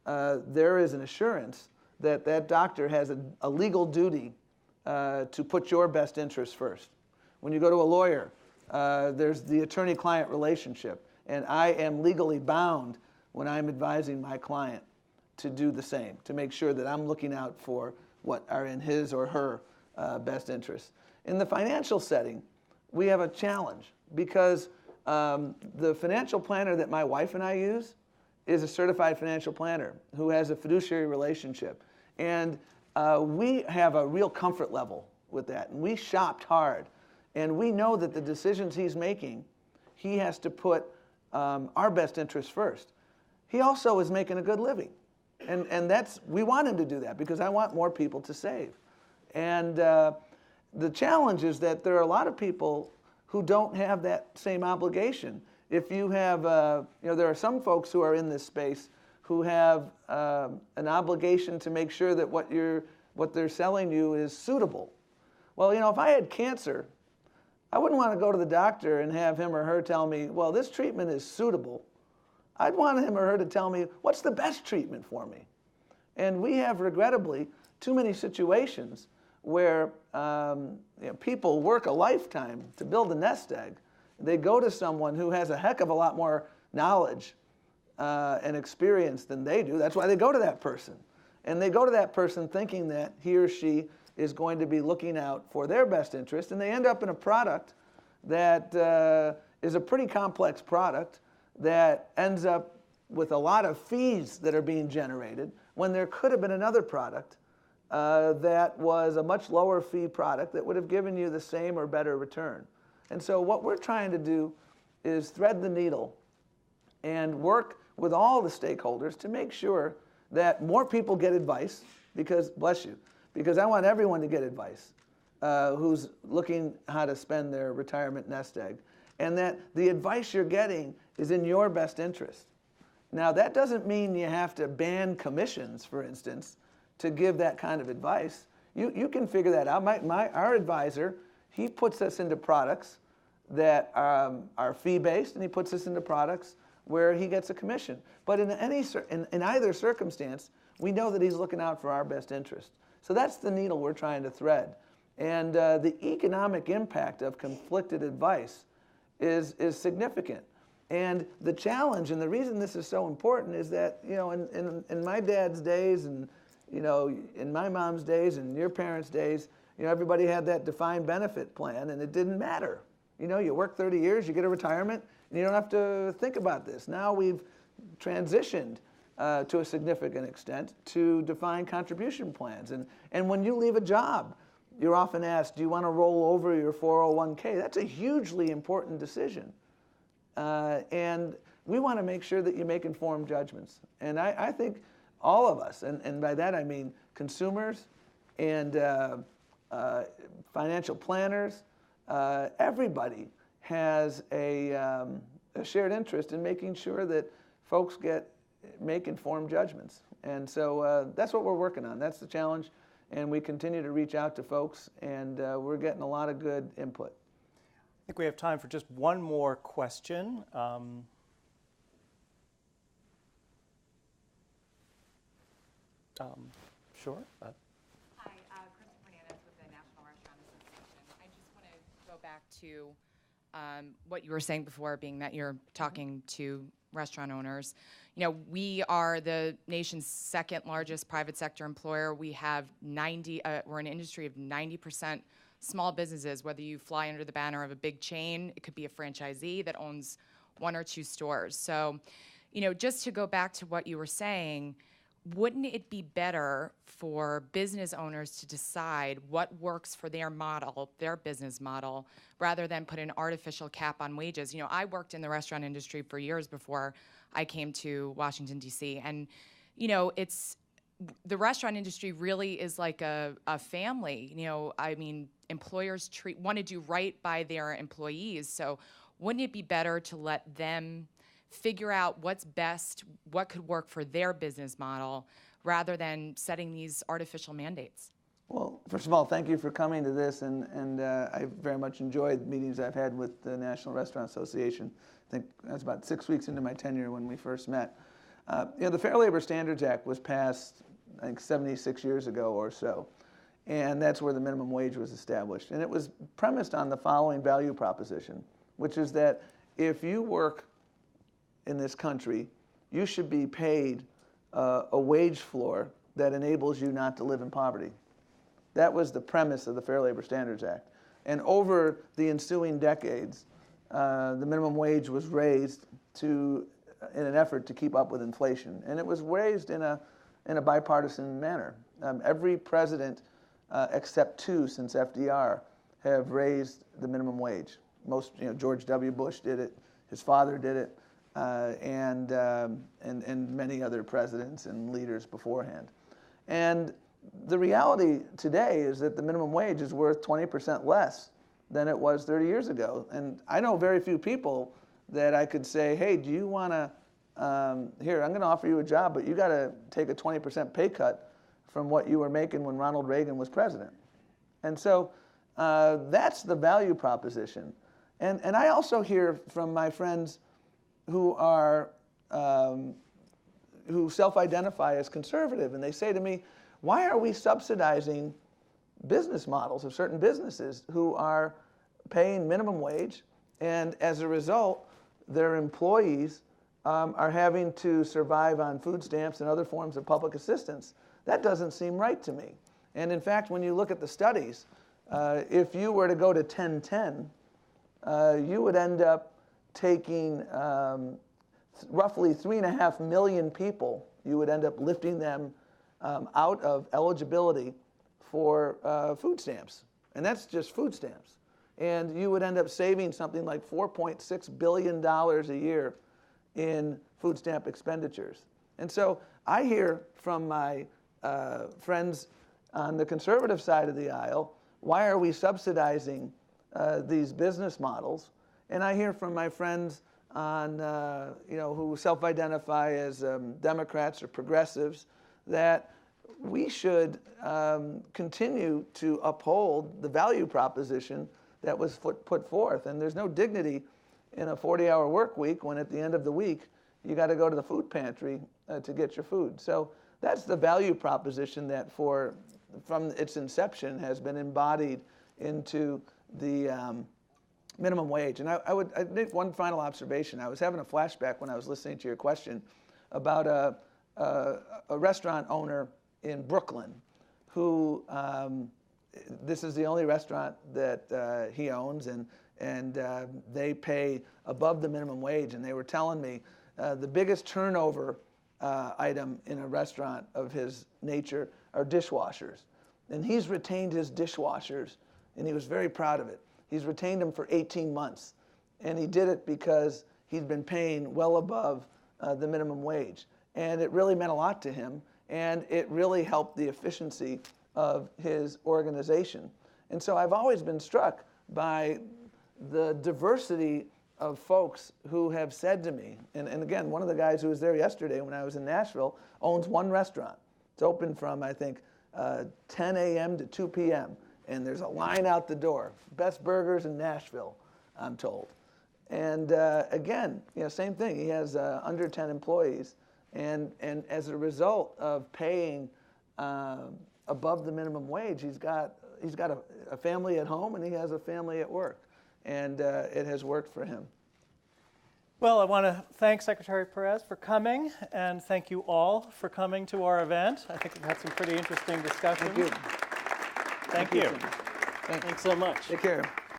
there is an assurance that that doctor has a legal duty to put your best interests first. When you go to a lawyer, there's the attorney-client relationship, and I am legally bound when I'm advising my client to do the same, to make sure that I'm looking out for what are in his or her best interests. In the financial setting, we have a challenge because the financial planner that my wife and I use is a certified financial planner who has a fiduciary relationship. And we have a real comfort level with that. And we shopped hard. And we know that the decisions he's making, he has to put our best interests first. He also is making a good living. And we want him to do that because I want more people to save. And the challenge is that there are a lot of people who don't have that same obligation. If you have, you know, there are some folks who are in this space who have an obligation to make sure that what they're selling you is suitable. Well, you know, if I had cancer, I wouldn't want to go to the doctor and have him or her tell me, well, this treatment is suitable. I'd want him or her to tell me, what's the best treatment for me? And we have, regrettably, too many situations where you know, people work a lifetime to build a nest egg. They go to someone who has a heck of a lot more knowledge and experience than they do. That's why they go to that person. And they go to that person thinking that he or she is going to be looking out for their best interest, and they end up in a product that is a pretty complex product that ends up with a lot of fees that are being generated when there could have been another product that was a much lower fee product that would have given you the same or better return. And so what we're trying to do is thread the needle and work with all the stakeholders to make sure that more people get advice, because, bless you, because I want everyone to get advice who's looking how to spend their retirement nest egg, and that the advice you're getting is in your best interest. Now, that doesn't mean you have to ban commissions, for instance, to give that kind of advice. You can figure that out. Our advisor, he puts us into products that are fee-based, and he puts us into products where he gets a commission. But in either circumstance, we know that he's looking out for our best interest. So that's the needle we're trying to thread. And the economic impact of conflicted advice is significant. And the challenge, and the reason this is so important, is that, you know, in my dad's days, and, you know, in my mom's days, and your parents' days, you know, everybody had that defined benefit plan, and it didn't matter. You know, you work 30 years, you get a retirement, and you don't have to think about this. Now we've transitioned to a significant extent to defined contribution plans. And when you leave a job, you're often asked, do you want to roll over your 401k? That's a hugely important decision. And we want to make sure that you make informed judgments. And I think all of us, and by that I mean consumers and financial planners, everybody has a shared interest in making sure that folks make informed judgments. And so that's what we're working on. That's the challenge. And we continue to reach out to folks, and we're getting a lot of good input. I think we have time for just one more question. Sure. Hi, Kristen Fernandez with the National Restaurant Association. I just want to go back to what you were saying before, being that you're talking to restaurant owners. You know, we are the nation's second largest private sector employer. We have we're an industry of 90% small businesses, whether you fly under the banner of a big chain, it could be a franchisee that owns 1 or 2 stores. So, you know, just to go back to what you were saying, wouldn't it be better for business owners to decide what works for their model, their business model, rather than put an artificial cap on wages? You know, I worked in the restaurant industry for years before I came to Washington, D.C., and, you know, the restaurant industry really is like a family. You know, I mean, employers want to do right by their employees, so wouldn't it be better to let them figure out what's best, what could work for their business model, rather than setting these artificial mandates? Well, first of all, thank you for coming to this, and I very much enjoyed meetings I've had with the National Restaurant Association. I think that's about 6 weeks into my tenure when we first met. You know, the Fair Labor Standards Act was passed, I think, 76 years ago or so, and that's where the minimum wage was established. And it was premised on the following value proposition, which is that if you work in this country, you should be paid a wage floor that enables you not to live in poverty. That was the premise of the Fair Labor Standards Act. And over the ensuing decades, the minimum wage was raised in an effort to keep up with inflation. And it was raised in a bipartisan manner. Every president, except 2 since FDR, have raised the minimum wage. Most, you know, George W. Bush did it, his father did it, and many other presidents and leaders beforehand. And the reality today is that the minimum wage is worth 20% less than it was 30 years ago. And I know very few people that I could say, hey, do you want to, here, I'm going to offer you a job, but you got to take a 20% pay cut from what you were making when Ronald Reagan was president. And so that's the value proposition. And I also hear from my friends who self-identify as conservative, and they say to me, why are we subsidizing business models of certain businesses who are paying minimum wage, and as a result, their employees are having to survive on food stamps and other forms of public assistance? That doesn't seem right to me. And in fact, when you look at the studies, if you were to go to 10-10, you would end up taking roughly 3.5 million people, you would end up lifting them out of eligibility for food stamps. And that's just food stamps. And you would end up saving something like $4.6 billion a year in food stamp expenditures. And so I hear from my friends on the conservative side of the aisle, why are we subsidizing these business models? And I hear from my friends on, who self-identify as Democrats or progressives, that we should continue to uphold the value proposition that was put forth. And there's no dignity in a 40-hour work week when at the end of the week you got to go to the food pantry to get your food. So that's the value proposition that from its inception has been embodied into the minimum wage. And I'd make one final observation. I was having a flashback when I was listening to your question about a restaurant owner in Brooklyn who, this is the only restaurant that he owns, and they pay above the minimum wage. And they were telling me the biggest turnover item in a restaurant of his nature are dishwashers. And he's retained his dishwashers, and he was very proud of it. He's retained them for 18 months. And he did it because he'd been paying well above the minimum wage. And it really meant a lot to him, and it really helped the efficiency of his organization. And so I've always been struck by the diversity of folks who have said to me, and again, one of the guys who was there yesterday when I was in Nashville owns one restaurant. It's open from, I think, 10 a.m. to 2 p.m., and there's a line out the door. Best burgers in Nashville, I'm told. And again, same thing. He has under 10 employees, and as a result of paying above the minimum wage, he's got a family at home and he has a family at work, and it has worked for him. Well, I want to thank Secretary Perez for coming, and thank you all for coming to our event. I think we've had some pretty interesting discussions. Thank you. Thank you. Thanks. Thanks so much. Take care.